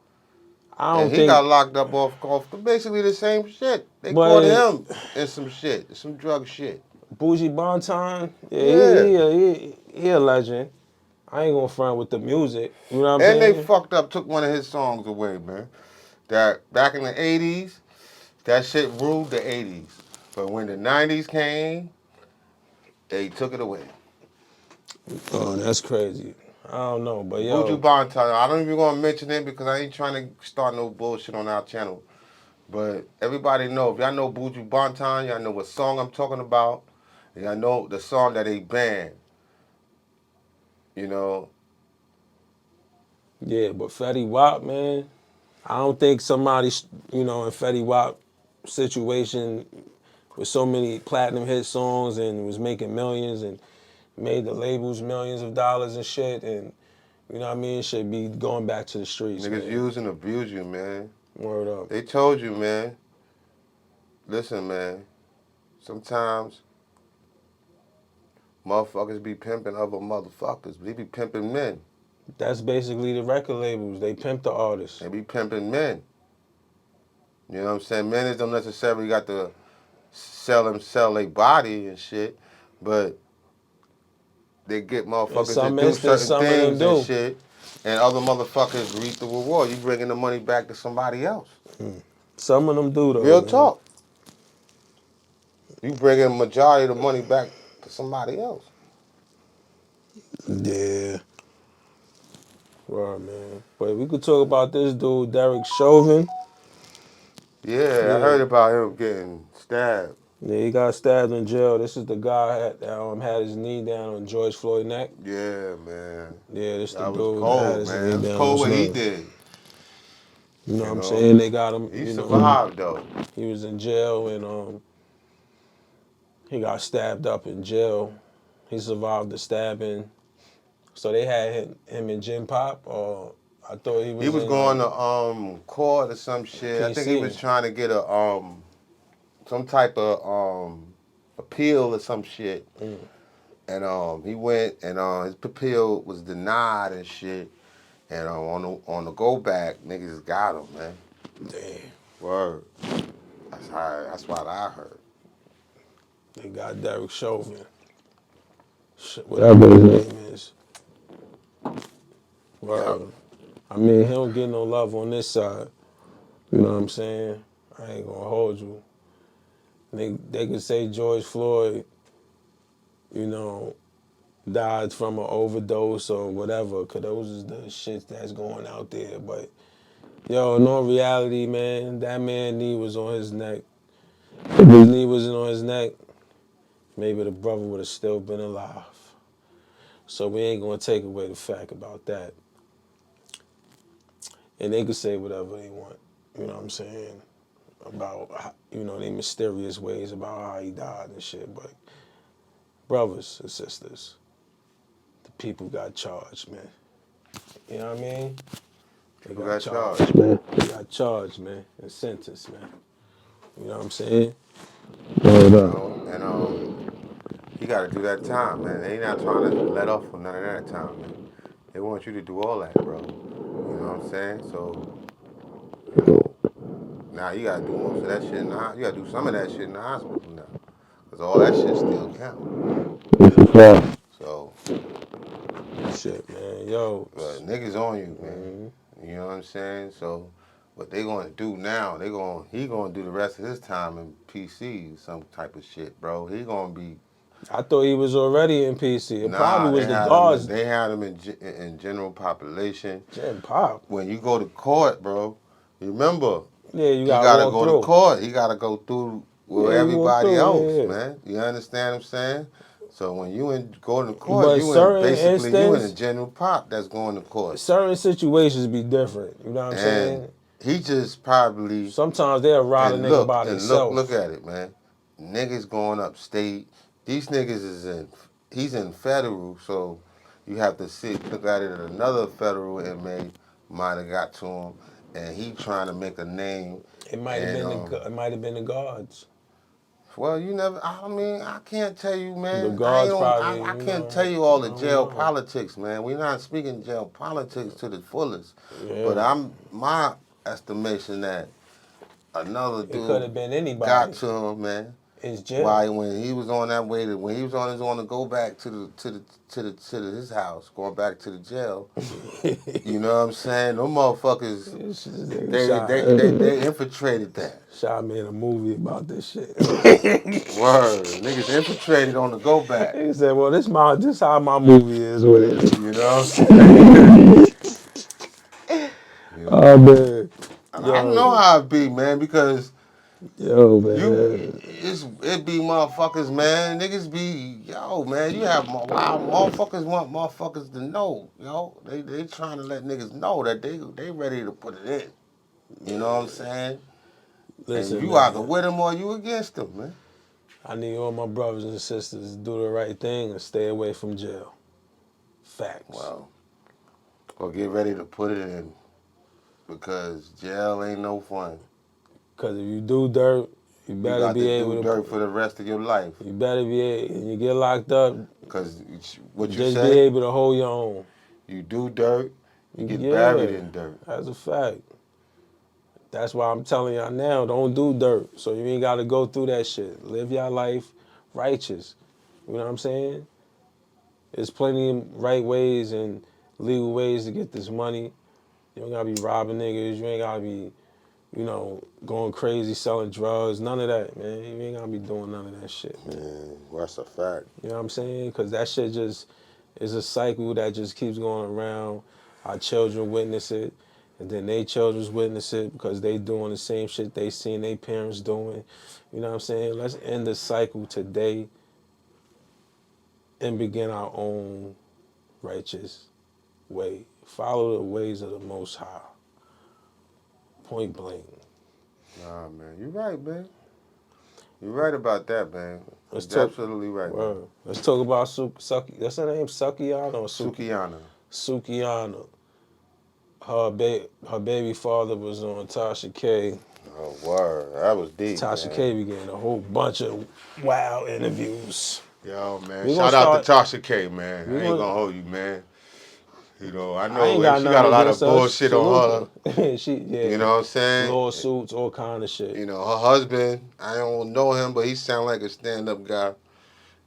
I And don't he got think locked up off basically the same shit. They caught but him in some shit, some drug shit. Buju Banton, yeah, Yeah. he a legend. I ain't gonna front with the music. You know what I'm And they saying? fucked up, took one of his songs away, man. That back in the 80s, that shit ruled the 80s. But when the 90s came, they took it away. Oh, that's crazy. I don't know, but Buju yo, Banton, I don't even gonna mention it because I ain't trying to start no bullshit on our channel. But everybody know, if y'all know Buju Banton, y'all know what song I'm talking about. Y'all know the song that they banned. You know, yeah, but Fetty Wap, man, I don't think somebody, in Fetty Wap situation with so many platinum hit songs and was making millions and made the labels millions of dollars and shit and you know what I mean, should be going back to the streets, niggas man. use and abuse you, man. Word up. They told you, man. Listen, man. Sometimes motherfuckers be pimping other motherfuckers. They be pimping men. That's basically the record labels. They pimp the artists. They be pimping men. You know what I'm saying? Men don't necessarily got to sell their body and shit, but they get In motherfuckers to some do instance, certain some of them things and do. shit, and other motherfuckers reap the reward. You bringing the money back to somebody else. Some of them do though, Real man. talk. You bringing the majority of the money back to somebody else. Yeah. Right, man. But we could talk about this dude, Derek Chauvin. Yeah, I Yeah. heard about him getting stabbed. Yeah, he got stabbed in jail. This is the guy that had his knee down on George Floyd's neck. Yeah, man. Yeah, this the That was dude that had cold, his man. knee It was down on cold his what he neck. did. You know what You I'm know, saying? They got him, he survived though. he was in jail and he got stabbed up in jail. He survived the stabbing. So they had him in Gin Pop, or I thought he He was was in going to court or some shit. I think he was PC. trying to get a some type of appeal or some shit. And he went and his appeal was denied and shit. And on the go back, niggas got him, man. Damn. Word. That's what I heard. They got Derek Chauvin. Whatever his name is. Yep. Word. I mean, he don't get no love on this side. You know what I'm saying? I ain't gonna hold you. They could say George Floyd, you know, died from an overdose or whatever, cause those is the shit that's going out there. But yo, in all reality, man, that man knee was on his neck. If his knee wasn't on his neck, maybe the brother would have still been alive. So we ain't gonna take away the fact about that. And they could say whatever they want. You know what I'm saying? About, they mysterious ways about how he died and shit. But brothers and sisters, the people got charged, man. You know what I mean? They People got got charged, charged. man. They got charged, man, and sentenced, man. You know what I'm saying? Word You up. know, and he got to do that time, man. They not trying to let off for none of that time, man. They want you to do all that, bro. You know what I'm saying? So, you know, now you got to do most of that shit in the hospital. You got to do some of that shit in the hospital now. Because all that shit still count. Yeah. So, Shit, man. Yo. niggas on you, man. You know what I'm saying? So, what they going to do now, he going to do the rest of his time in PC, some type of shit, bro. He going to be I thought he was already in PC. It probably Nah, was the guards. they had him in general population. Jim Pop. When you go to court, bro, remember, Yeah, you he gotta got to walk go to through. court. He got to go through with Yeah, you walk everybody through. else, Yeah, yeah. man. You understand what I'm saying? So when you go to court, But you in a general pop that's going to court. certain situations be different. You know what I'm And saying? he just probably Sometimes they'll ride a nigga by look themselves. at it, man. Niggas going upstate. These niggas he's in federal, so you have to look at it at another federal inmate might have got to him, and he trying to make a name. It might have And been the guards. well, you never. I mean, I can't tell you, The man. guards probably, I you can't know, tell you all I the don't jail know. politics, man. We're not speaking jail politics to the fullest. But Yeah. my estimation that another It could dude have been got anybody. to him, man. It's jail. Why when he was on that way when he was on his own to go back to his house, going back to the jail. You know what I'm saying? Them motherfuckers, they infiltrated that. Shot made a movie about this shit. Word, niggas infiltrated on the go back. He said, "Well, this how my movie is with it." You know what I'm saying? You Oh know. man, I know how it be, man, because yo man, it be motherfuckers, man. Niggas be, yo, man, you have wild motherfuckers want motherfuckers to know, yo. They trying to let niggas know that they ready to put it in. You know what I'm saying? listen, And you man. either with them or you against them, man. I need all my brothers and sisters to do the right thing and stay away from jail. Facts. Well, or get ready to put it in because jail ain't no fun. Cause if you do dirt, you better got be to able do to. dirt for the rest of your life. You better be able. And you get locked up. Because what you Just be say, able to hold your own. you do dirt, you get Yeah, buried in dirt. that's a fact. That's why I'm telling y'all now, don't do dirt. So you ain't got to go through that shit. Live your life righteous. You know what I'm saying? There's plenty of right ways and legal ways to get this money. You don't gotta be robbing niggas. You ain't gotta be, going crazy selling drugs. None of that, man. You ain't gotta be doing none of that shit, man. Man, that's a fact. You know what I'm saying? Because that shit just is a cycle that just keeps going around. Our children witness it, and then they children's witness it because they doing the same shit they seen their parents doing. You know what I'm saying? Let's end the cycle today and begin our own righteous way. Follow the ways of the Most High. Point blank. Nah, man, you right, man. You right about that, man. Let's You're talk. absolutely right, Word. man. Let's talk about Suki. That's her name, Sukiana or Sukiana. Sukiana. Her baby father was on Tasha K. Oh, word. That was deep, Tasha man. K be getting a whole bunch of wild interviews. Yo, man. We gonna Shout out to start. Tasha K, man. We I ain't gonna. gonna hold you, man. You know, I I ain't know got she got nothing a lot against of her. bullshit on her. Salute her. She You know what I'm saying? lawsuits, all kind of shit. You know, her husband, I don't know him, but he sound like a stand-up guy.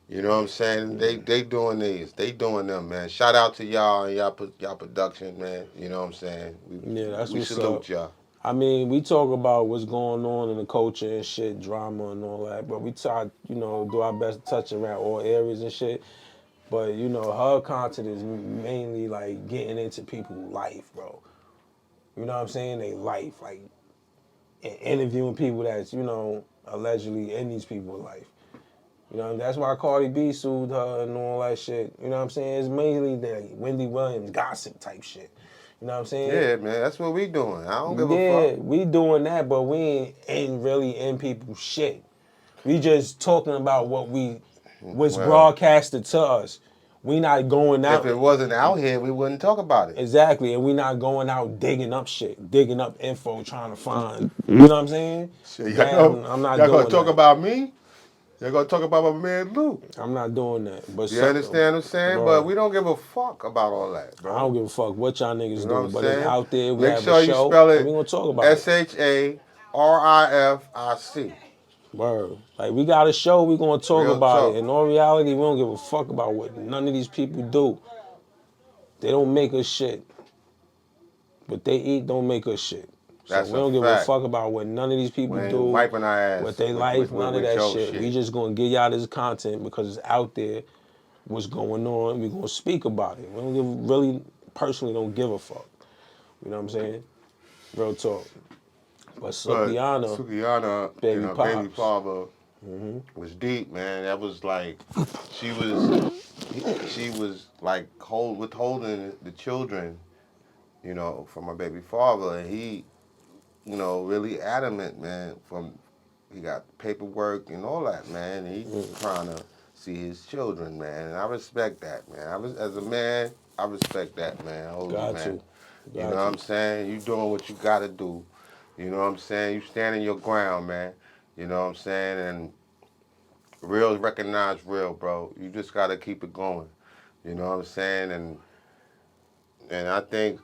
You know what I'm saying? They doing these. They doing them, man. Shout out to y'all and y'all production, man. You know what I'm saying? Yeah, that's We what's up. salute y'all. I mean, we talk about what's going on in the culture and shit, drama and all that, but we try, do our best to touch around all areas and shit. But, her content is mainly like getting into people's life, bro. You know what I'm saying? They life, like interviewing people that's, allegedly in these people's life. That's why Cardi B sued her and all that shit. You know what I'm saying? It's mainly the Wendy Williams gossip type shit. You know what I'm saying? Yeah, man. That's what we doing. I don't give a Yeah, fuck. we doing that, but we ain't really in people's shit. We just talking about what's Well, broadcasted to us. We not going if out. it wasn't out here, we wouldn't talk about it. Exactly, and we not going out digging up shit, digging up info, trying to find. You know what I'm saying? Shit, I'm not y'all gonna doing talk that. about me? Y'all gonna talk about my man Luke? I'm not doing that. But You understand what I'm saying? But bro, we don't give a fuck about all that, I bro. don't give a fuck what y'all You niggas know what do. I'm But it's saying? out there. We Make have sure a you show, spell and we it gonna talk about it. SHARIFIC. Word. Like, we got a show, we gonna talk Real about it. talk. In all reality, we don't give a fuck about what none of these people do. They don't make us shit. What they eat don't make us shit. So That's we a don't give a fact. fuck about what none of these We people ain't do, wiping our what ass they life, none of with that your shit. We shit. just gonna give y'all this content because it's out there, what's going on. We gonna speak about it. We don't give, really, personally don't give a fuck. You know what I'm saying? Real talk. But But Sukiyana, Sukiyana, you baby know, baby pops. father was deep, man. That was like, she was, she was like withholding the children, you know, from my baby father, and he, you know, really adamant, man. He got paperwork and all that, man. And he trying to see his children, man. And I respect that, man. As a man, I respect that, man. I hold you, Got man. to. You know Got what to. I'm saying? You doing what you gotta do. You know what I'm saying? You standing your ground, man. You know what I'm saying? And real recognize real, bro. You just gotta keep it going. You know what I'm saying? And I think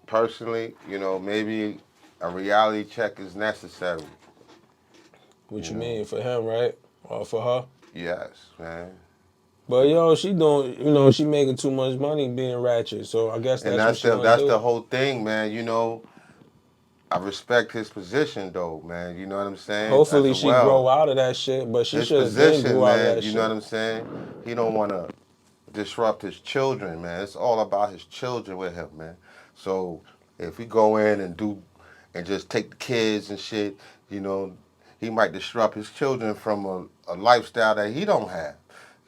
personally, you know, maybe a reality check is necessary. What You you know, mean, for him, right? Or for her? yes, man. But yo, she doing, she making too much money being ratchet. So I guess And that's what she want to that's the do. whole thing, man. You know, I respect his position though, man. You know what I'm saying? As Hopefully a she grow well, out of that shit, but she his should have been position, grew out of man. that You know what shit. I'm saying? He don't want to disrupt his children, man. It's all about his children with him, man. So if we go in and do and just take the kids and shit, you know, he might disrupt his children from a lifestyle that he don't have.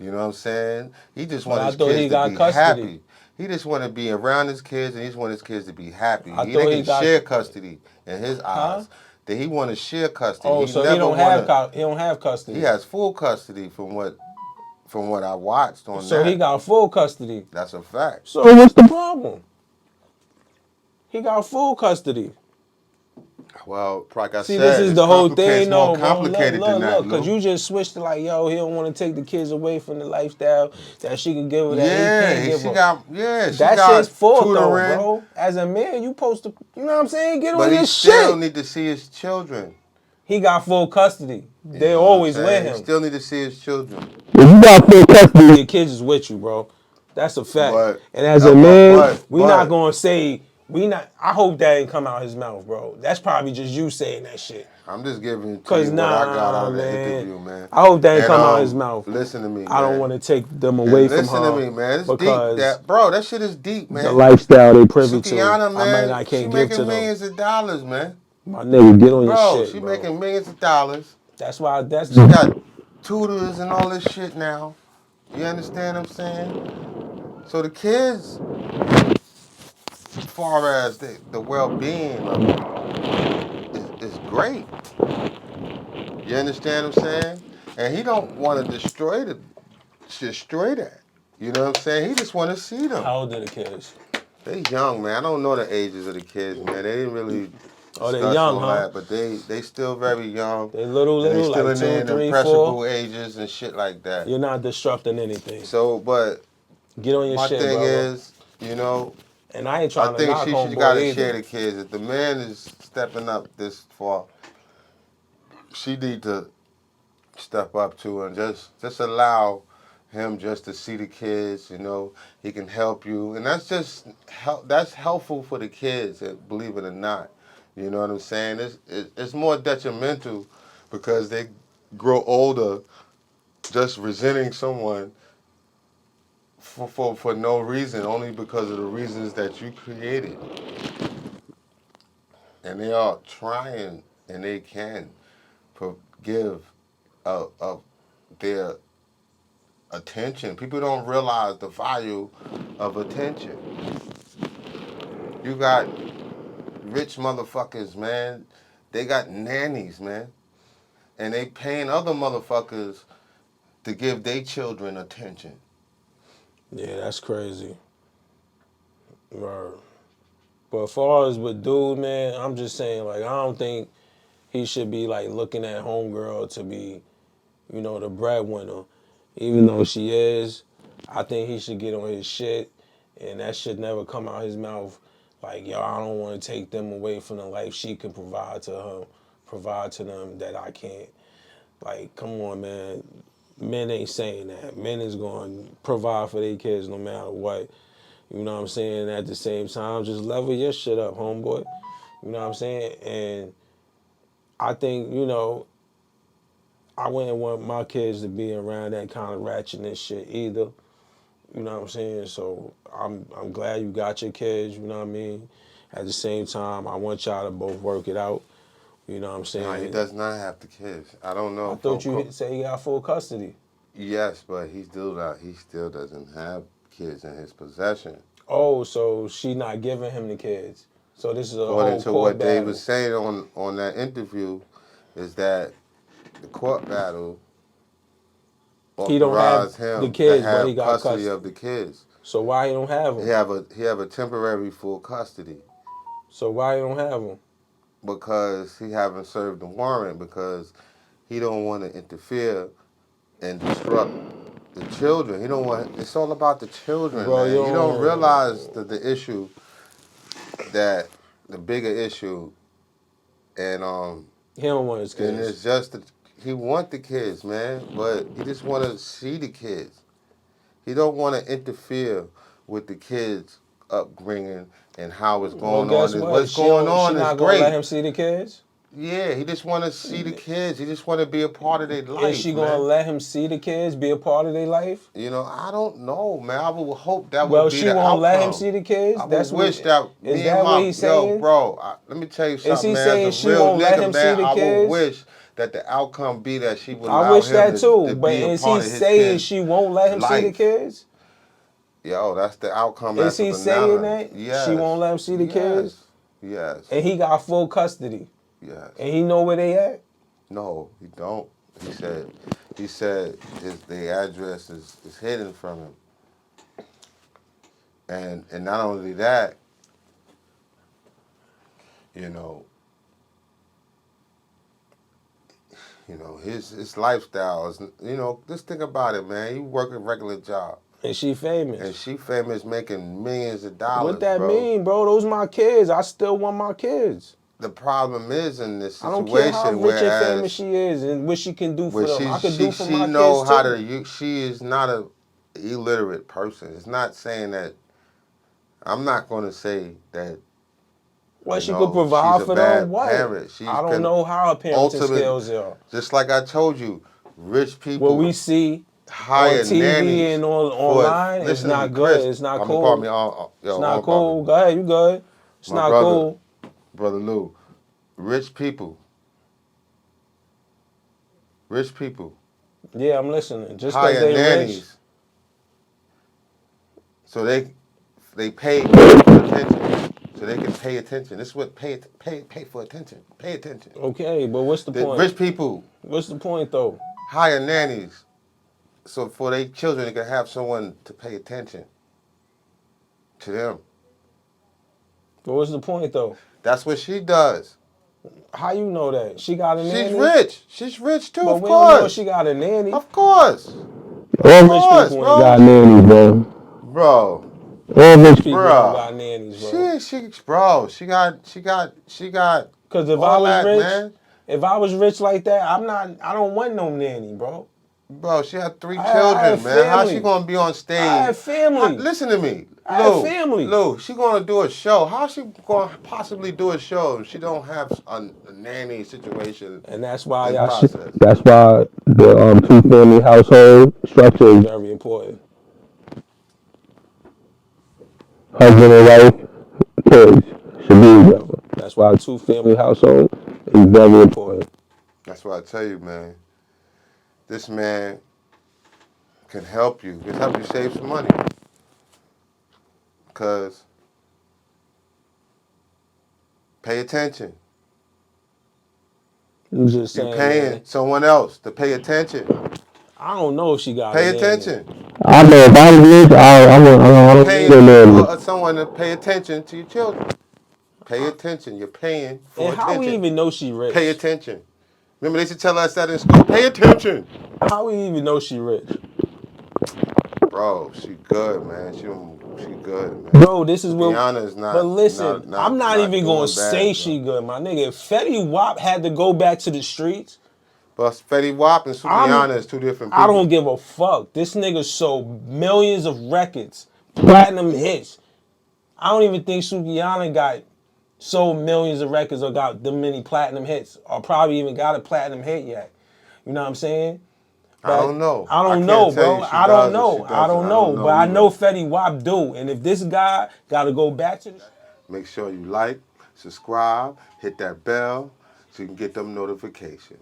You know what I'm saying? He just But want I his thought kids he to got be custody. happy. He just want to be around his kids, and he just want his kids to be happy. I They thought he can got, share custody in his huh? eyes. That he want to share custody. Oh, He so he never don't want have to. he don't have He custody. has full custody from what I watched on So he that. got full custody. That's a fact. So what's the problem? He got full custody. Well, like I See, this said, is it's the whole complicated. It's thing, more no, bro. Look, complicated than look, that, look, because Lou. you just switched to like, yo, he don't want to take the kids away from the lifestyle that she can give her that he can't Yeah, give her. she That shit's got fault though, tutoring, bro. As a man, you supposed to, you know what I'm saying? Get but on he your still shit. need to see his children. He got full custody. You They know what I'm always with saying? He him. still need to see his children. If you got full custody, your kids is with you, bro. That's a fact. But, And as a man, we not but, gonna say we not. I hope that ain't come out his mouth, bro. That's probably just you saying that shit. I'm just giving it to Cause you what I got nah, out of the man. interview, man. I hope that ain't And come out his mouth. listen to me, I don't man. want to take them away And from listen to her me, man. It's deep. because That shit is deep, the man. lifestyle they privy to, Sukiyana, I might man, not she can't give to making them. millions of dollars, man. My nigga, get on your Bro, shit, she bro. making millions of dollars. That's why. That's She got tutors and all this shit now. You understand what I'm saying? So the kids, as far as the well-being of them, is great. You understand what I'm saying? And he don't want to destroy that. You know what I'm saying? He just want to see them. how old are the kids? They young, man. I don't know the ages of the kids, man. They didn't really Oh, they discuss young, all huh? that, but they still very young. They little, And they still like in their 2, 3, 4. impressionable ages and shit like that. You're not disrupting anything. So, but Get on your my shit, thing brother. is, you know, And I ain't I trying to think knock she got homeboy to share either. the kids. If the man is stepping up this far, she need to step up to and just allow him just to see the kids. You know, he can help you, and that's just that's helpful for the kids. Believe it or not, you know what I'm saying. It's more detrimental because they grow older just resenting someone for no reason, only because of the reasons that you created. And they are trying, and they can give of their attention. People don't realize the value of attention. You got rich motherfuckers, man. They got nannies, man. And they paying other motherfuckers to give their children attention. Yeah, that's crazy. Word. But as far as with dude, man, I'm just saying, like, I don't think he should be like looking at homegirl to be, the breadwinner. Even though she is, I think he should get on his shit and that should never come out his mouth. Like, yo, I don't want to take them away from the life she can provide to them that I can't. Like, come on, man. Men ain't saying that. Men is going to provide for their kids no matter what. You know what I'm saying? At the same time, just level your shit up, homeboy. You know what I'm saying? And I think, I wouldn't want my kids to be around that kind of ratchetness shit either. You know what I'm saying? So I'm glad you got your kids, you know what I mean? At the same time, I want y'all to both work it out. You know what I'm No, he saying? does not have the kids. I don't I know. thought you say he got full custody. Yes, but he still not. He still doesn't have kids in his possession. Oh, so she not giving him the kids. So this is a According whole to court what they was battle. saying on that interview, is that the court battle He don't have authorized the him to kids, but he have got custody of custody. the kids. So why he don't have them? He have a temporary full custody So why he don't have them? because he haven't served the warrant because he don't want to interfere and disrupt the children. He don't want. It's all about the children, Bro, you man. You don't realize don't. the issue that the bigger issue, and He don't want his and kids. it's just that he want the kids, man, but he just want to see the kids. He don't want to interfere with the kids' upbringing and how it's Well, going on. guess And what? what's going She on is not gonna let great. him see the kids. Yeah, he just want to see the kids. He just want to be a part of their Is life, she gonna man. let him see the kids, be a part of their life? I don't know, man. I would hope that would Well, be she the won't let him outcome. see the kids. I would That's wish what. that Is me and that what my he's saying? bro. Let me tell you Is something, he man. As a saying she real won't let nigga, him see man, the I would kids? wish that the outcome be that she would I allow wish him that too. to But be a is he part of his saying kid's she won't let him see the life. kids? Yo, that's the outcome Is as he of saying now. that she Yes, won't let him see the kids? yes, yes, And he got full custody, yes. and he know where they at. No, he don't. He said the address is hidden from him, and not only that, you know, his lifestyle is, just think about it, man. You work a regular job, And she and famous. she famous making millions of What dollars, that bro. mean, bro? Those my kids. I still want my kids. The problem is in this I don't care how situation, rich and famous whereas she is and what she can do where for them. she I could she do for she my know kids how too. to she is not a illiterate person. It's not saying that I'm not going to say that What she could she's provide a for them? bad What? parent. She I don't can know how her parenting ultimate, skills are. just like I told you, rich What people we see on hire TV nannies and on for. online is Listen to me, not good. Chris. It's not Pardon cool. me, It's yo, not on Bobby, cool. Go ahead, you good. It's my not brother, cool. brother Lou. Rich people, rich people Yeah, I'm listening. Just because hire they rich, nannies so they pay for attention, so they can pay attention. This is what pay for attention. Pay attention. okay, but what's the The point? rich people What's the point though? hire nannies so for their children they can have someone to pay attention to them. But what's the point though? That's what she does. How you know that? She got a She's nanny? rich. She's rich too, But of we don't know if she course. got a nanny. Of course. Of All rich course, people ain't got bro. nannies, bro. Bro. All rich people don't Bro. got nannies, bro. She got Cause if I all was that, rich, man. if I was rich like that, I don't want no nanny, bro. Bro, she had three I had children, man. How she family. gonna be on I stage? had family. Listen to me, I had Lou. family. Lou, she gonna do a show. How she gonna possibly do a show if she don't have a nanny situation And that's why in y'all process? that's why the two family household structure is very important. Husband and wife, kids should be together. That's why a two family household is very important. That's what I tell you, man. This man can help you. Can help you save some money. Cause pay attention. I'm just You saying, paying man. someone else to pay attention. I don't know if she got a Pay nanny. attention. I know if I was rich, I You don't need a paying nanny. for someone to pay attention to your children. Pay attention. You're paying for And how we attention. even know she Pay rich? attention. Remember they used to tell us that in school? Pay attention. How we even know she rich? Bro, she good, man. She good, man. Bro, this is what. Sukiana is But not listen, not I'm not not not even gonna doing say bad, bro. she good, my nigga. If Fetty Wap had to go back to the streets, But Fetty Wap and I'm. Sukiana is two different I don't people. give a fuck. This nigga sold millions of records, platinum hits. I don't even think Sukiana got sold millions of records or got them many platinum hits or probably even got a platinum hit yet. You know what I'm saying? I But don't know. I don't can't know, tell bro. you she I don't does or she know. I doesn't. don't I know. don't But know I know either. Fetty Wap do. And if this guy got to go back to the... Make sure you like, subscribe, hit that bell so you can get them notifications.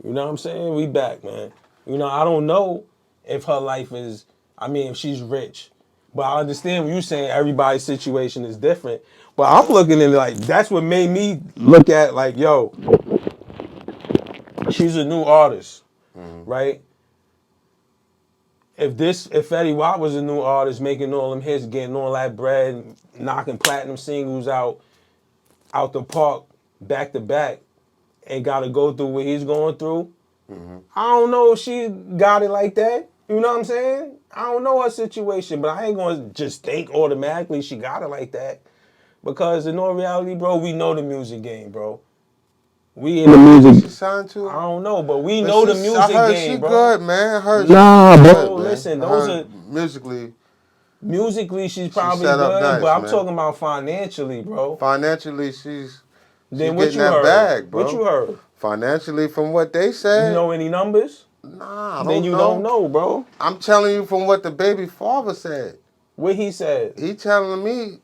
You know what I'm saying? We back, man. You know, I don't know if her life is, I mean, if she's rich. But I understand what you're saying. Everybody's situation is different. But I'm looking at it like, that's what made me look at like, yo, she's a new artist, right? If Fetty Wap was a new artist, making all them hits, getting all that bread, knocking platinum singles out the park, back to back, and got to go through what he's going through, I don't know if she got it like that. You know what I'm saying? I don't know her situation, but I ain't gonna just think automatically she got it like that. Because in all reality, bro, we know the music game, bro. We in the Who she music. signed to? I don't know, but we But know the I music heard she game, bro. good, man. I heard Nah, she bro. good, man. Listen, I those heard are musically, she's she probably set up good, but nice, I'm man. talking about financially, bro. Financially, she's Then what getting you that heard? bag, bro. What you heard? Financially, from what they You said, know any numbers? nah, I Then don't you don't know. know, bro. I'm telling you from what the baby father said. What he said. He telling me,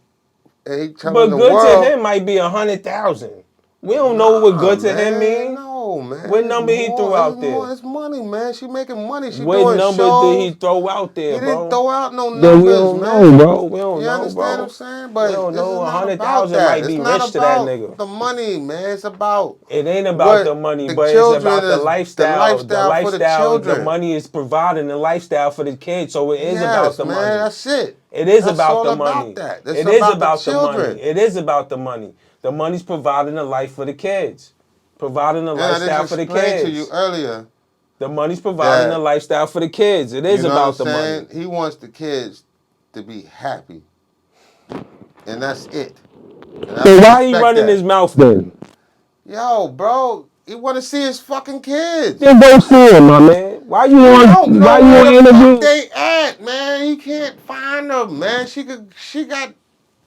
and he telling But the good to world. him might be 100,000. We don't know what Nah, good to him man, mean. no, man. What It's number he threw more. It's out more. there? It's money, man. She making money. She What doing number did he shows. throw out He there, didn't bro? throw out no Then we numbers, don't know, man. bro. We don't You know, understand what I'm bro. saying? We But don't this is know. not about 100,000 that. might It's be not rich to that about nigga. the money, man. It's about It ain't about the what money, the but it's children about the is, the lifestyle. The lifestyle for the lifestyle, the children. money is providing the lifestyle for the kids. So it is about Yes, the man. money. That's it. It is That's about all the about money. that. It's It is about the about the money. children. It is about the money. The money's providing a life for the kids. Providing a And I just lifestyle for the explained to you kids. earlier The money's providing a that, lifestyle for the kids. It is you know what I'm about the money. saying? He wants the kids to be happy. And that's it. And I So why he respect running that. his mouth then? Yo, bro, he want to see his fucking kids. Then go see him, my man. Why you He want? don't Why know you where want the to fuck interview? they at, man. He can't find them, man. She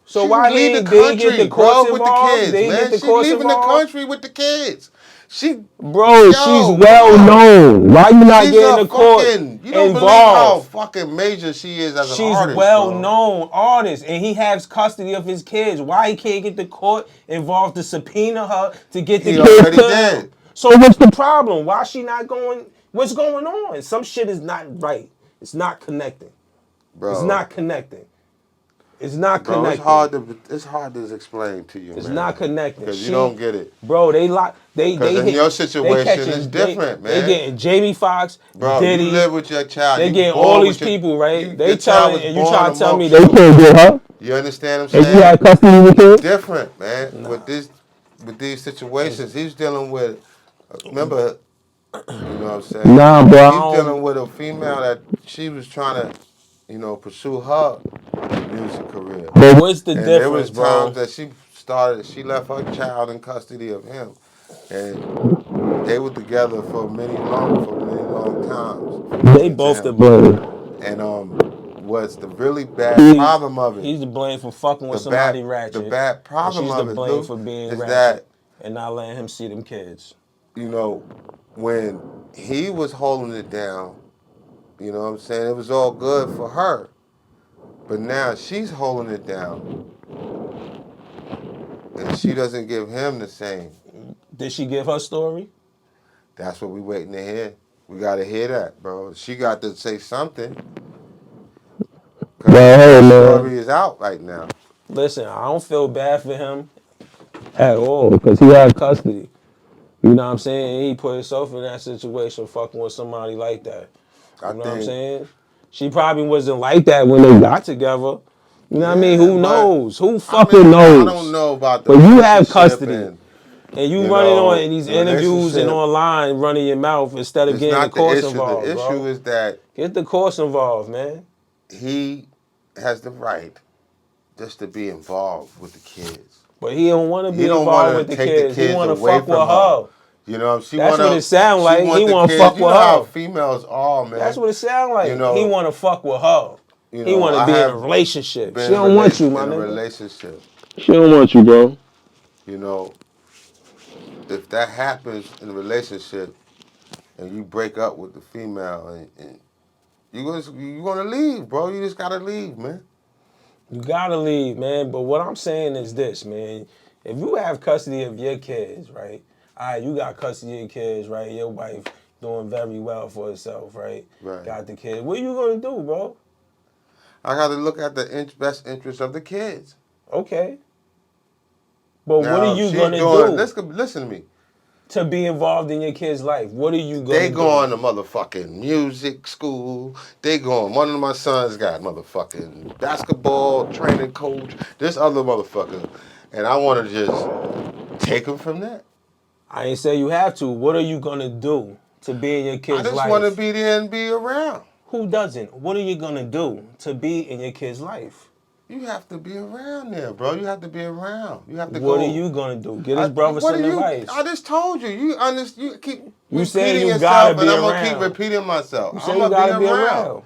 So can why leave he the did he get country, the courts bro, with the involved? kids, Did he get man. the She courts leaving the involved? country with the kids. She, Bro, she's yo, well bro. known. Why you not She's getting a the court fucking, you don't believe how involved? fucking major she is as an She's artist, well bro. known artist and he has custody of his kids. Why he can't get the court involved to subpoena her to get the He kids already to him? did. So what's the problem? Why she not going? What's going on? Some shit is not right. It's not connecting. It's Bro, not connecting. It's not bro, connecting. it's hard to explain to you, It's man. not connecting. Because you don't get it. Bro, they lock, Because they in your hitting, they situation, it's catching, different, they man. getting Jamie Foxx, Bro, you Diddy, live with your child. they You getting all born these with your people, right? They your child telling, was and you born try to tell me amongst they you. can't get her, You understand what I'm and you saying? had custody with It's her. different, man. With these situations, he's dealing with. Remember, you know what I'm saying? Nah, bro, He's I dealing don't. with a female that she was trying to, pursue her music career. But what's the And there difference, was times bro? that she left her child in custody of him. And they were together for many long times, from They coming to both to him. blame. And what's the really bad problem of it? He's to blame for fucking with The somebody the ratchet, bad and problem she's to of it, blame Lou, for being is ratchet that, and not letting him see them kids. you know, when he was holding it down, you know what I'm saying, it was all good for her. But now she's holding it down. And she doesn't give him the same. Did she give her story? That's what we waiting to hear. We got to hear that, bro. She got to say something. Because Well, her hey, man. story is out right now. Listen, I don't feel bad for him at all because he had custody. You know what I'm saying? He put himself in that situation fucking with somebody like that. I You know what I'm think, saying? She probably wasn't like that when they got together. You know what I mean? yeah, Who but knows? Who I fucking mean, I don't knows? know about the But you have relationship custody. and, And you running on in these the interviews and relationship. online running your mouth instead of It's getting the not the course issue. The involved, issue bro. is that Get the course involved, man. he has the right just to be involved with the kids. But he don't want to He be don't involved want with to the take the kids. He kids want to away fuck with from her. her. You know, That's what it sound like. He want the want to kids. fuck You with know how her. females are, man. That's what it sound like. You know, He want to fuck with her. You He know, want to I be in a have relationship. She been don't want you, my in a nigga. relationship. She don't want you, bro. You know, if that happens in a relationship and you break up with the female and you gonna leave, bro. You just gotta leave, man. You gotta leave, man. But what I'm saying is this, man. If you have custody of your kids, right? All right, you got custody of your kids, right? Your wife doing very well for herself, right? Right. Got the kid. What you gonna do, bro? I got to look at the best interest of the kids. Okay. But what are Now, if you she's gonna doing, do listen to me. to be involved in your kid's life? What are you They gonna going do? to motherfucking music school. They going. One of my sons got motherfucking basketball training coach. This other motherfucker, and I want to just take him from that. I ain't say you have to. What are you gonna do to be in your I kid's just want to life? be there and be around. Who doesn't? What are you gonna do to be in your kid's life? You have to be around there, bro. You have to be around. You have to What are go. you gonna do? Get his brother What are some you? advice. I just told you. You keep You saying repeating you gotta yourself, and be I'm gonna keep around. repeating myself. You I'm say you gonna be gotta be around. around.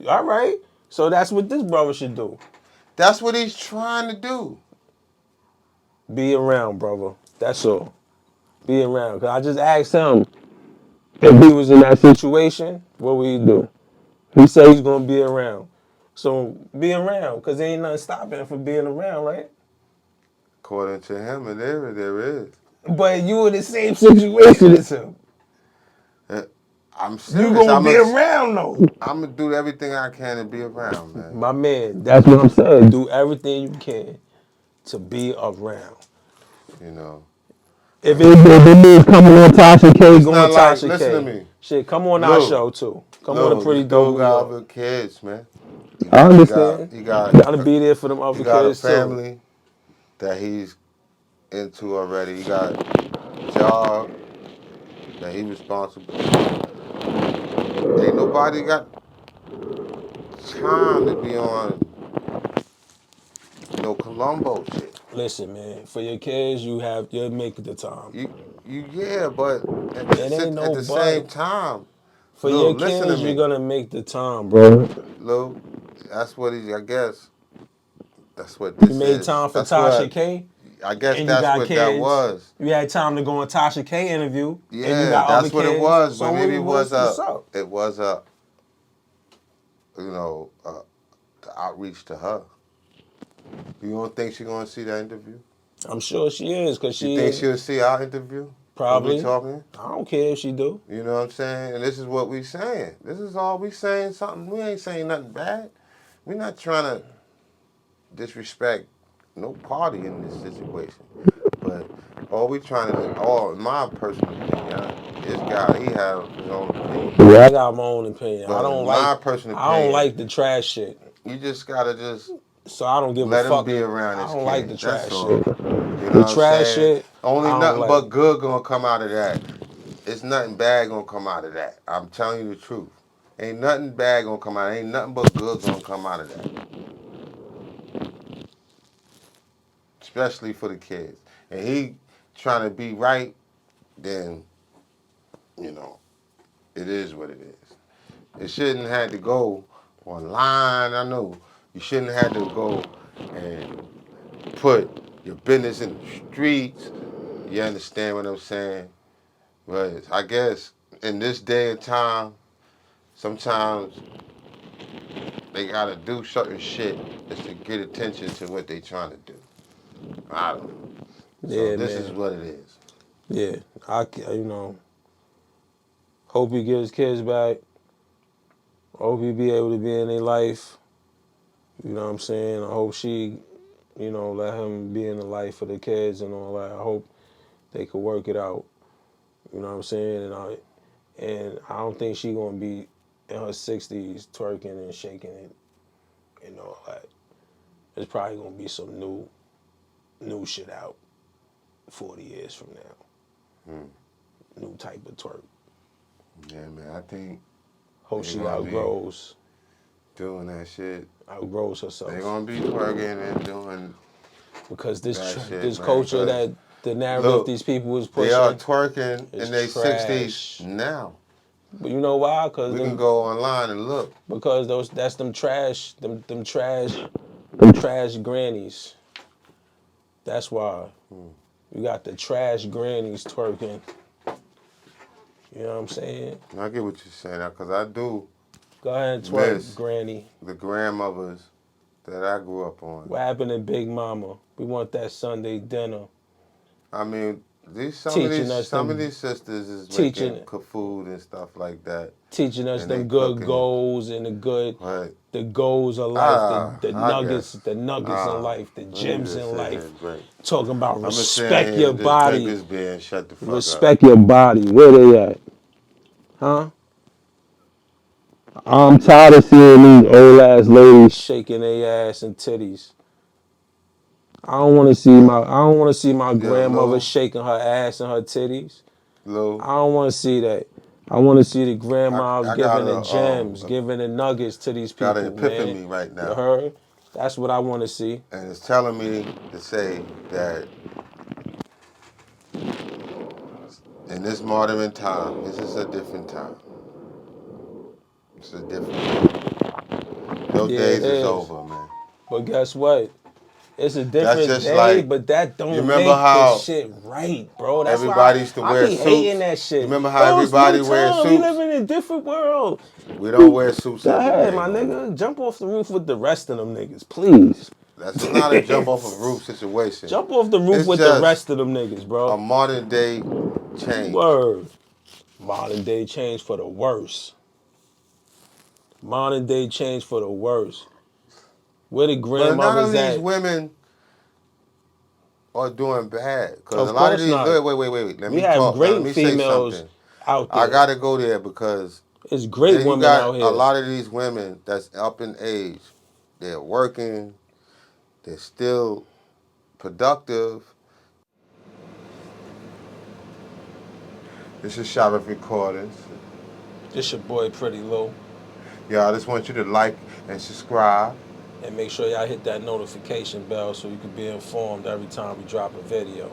All right. So that's what this brother should do. That's what he's trying to do. Be around, brother. That's all. Be around. Cause I just asked him if he was in that situation, what would he do? He said he's gonna be around. So be around, cause there ain't nothing stopping him from being around, right? According to him, and there is. But you in the same situation as him. I'm You serious. gonna be around though. I'm gonna do everything I can to be around, man. My man, that's what I'm saying. Do everything you can to be around. You know, If it means coming on Tasha K, it's go on not like. Tasha Listen to K. me, Shit, come on our Lou. show too. Come on to Lou, you Pretty Dope still New got York. other kids, man. I understand. You got Gotta be there for them you other got a kids too. family that he's into already. You got a job that he's responsible for. Ain't nobody got time to be on no Columbo shit. Listen, man, for your kids, you'll make the time. Yeah, but It ain't at no the but. same time, For Lou, your listen to kids, you're me, gonna make the time, bro. Lou. That's what he. I guess that's what You this made is. time for Tasha K, I guess and you that's got what that kids. was. You had time to go on Tasha K interview, and you Yeah, got other that's what it kids. was. So But maybe what's up? it was a, you know, the outreach to her. You don't think she gonna see that interview? I'm sure she is, cause You she think is she'll see our interview? What we probably. talking? I don't care if she do. You know what I'm saying? And this is what we saying. This is all we saying. Something we ain't saying nothing bad. We not trying to disrespect no party in this situation. But all we trying to, all in my personal opinion, this guy he have his own opinion. Yeah, I got my own opinion. But in my personal I don't opinion, like the trash shit. you just gotta just So I don't give a let him fuck. be around I his don't like the kids. That's trash shit. all. You know The what I'm trash saying? shit, Only I don't nothing like. but good gonna come out of that. It's nothing bad gonna come out of that. I'm telling you the truth. Ain't nothing bad gonna come out. Ain't nothing but good gonna come out of that. Especially for the kids. And he trying to be right, then you know it is what it is. It shouldn't have to go online. I know you shouldn't have to go and put your business in the streets. You understand what I'm saying? But I guess in this day and time, sometimes they gotta do certain shit just to get attention to what they trying to do. I don't know. So Yeah, this is man. what it is. Yeah, hope he get his kids back. Hope he be able to be in their life. You know what I'm saying? I hope she, let him be in the life of the kids and all that. I hope they could work it out. You know what I'm saying? And I don't think she gonna be in her 60s twerking and shaking it and all that. There's probably gonna be some new shit out 40 years from now. Hmm. New type of twerk. Yeah, man. I think Hope they she gonna be outgrows doing that shit. They herself. gonna be twerking and doing Because that shit, this man. culture Cause that the narrative look, these people was they are pushing twerking is in their 60s trash. now. But you know why? We can go online and look. Because that's them trash grannies. That's why. You got the trash grannies twerking. You know what I'm saying? I get what you're saying, because I do Go ahead and twerk, miss granny. the grandmothers that I grew up on. What happened to Big Mama? We want that Sunday dinner. I mean, some of these sisters is making food and stuff like that. Teaching us and them they good cooking. goals and Right. the goals of life, the I nuggets, guess. the nuggets in life, the Let me gems just in sit here life. and drink. Talking about I'm just sitting respect here your and just drink body. this beer and shut the fuck Respect your body. Where they at? Huh? I'm tired of seeing these old ass ladies shaking their ass and titties. I don't want to see my grandmother Lou. shaking her ass and her titties. Lou, I don't want to see that. I want to see the grandmas I giving the gems, giving the nuggets to these people, got an epiphany man. right now. You heard? That's what I want to see. And it's telling me to say that in this modern time, this is a different time. It's a different time. Those days is over, man. But guess what? It's a That's different just day, like, but that you don't remember make the how shit right, bro. That's everybody why used to I wear be suits? hating that shit. You remember how Bro, it's everybody new wears time. We suits? live in a different world. We don't wear suits Go every ahead, day my no nigga. more. Jump off the roof with the rest of them niggas, please. That's not a jump off a roof situation. Jump off the roof It's with the just rest of them niggas, bro. a modern day change. Word. Modern day change for the worse. Modern day change for the worse. Where the But none of grandmothers these at? women are doing bad. Because a Of lot of course these, not. wait. Let We me have talk. Now, let great me say females something. out I there. got to go there because It's great then you women got out a here. lot of these women that's up in age. They're working. They're still productive. This is Shabbat Recordings. This your boy Pretty Lou. Y'all, I just want you to like and subscribe. And make sure y'all hit that notification bell so you can be informed every time we drop a video.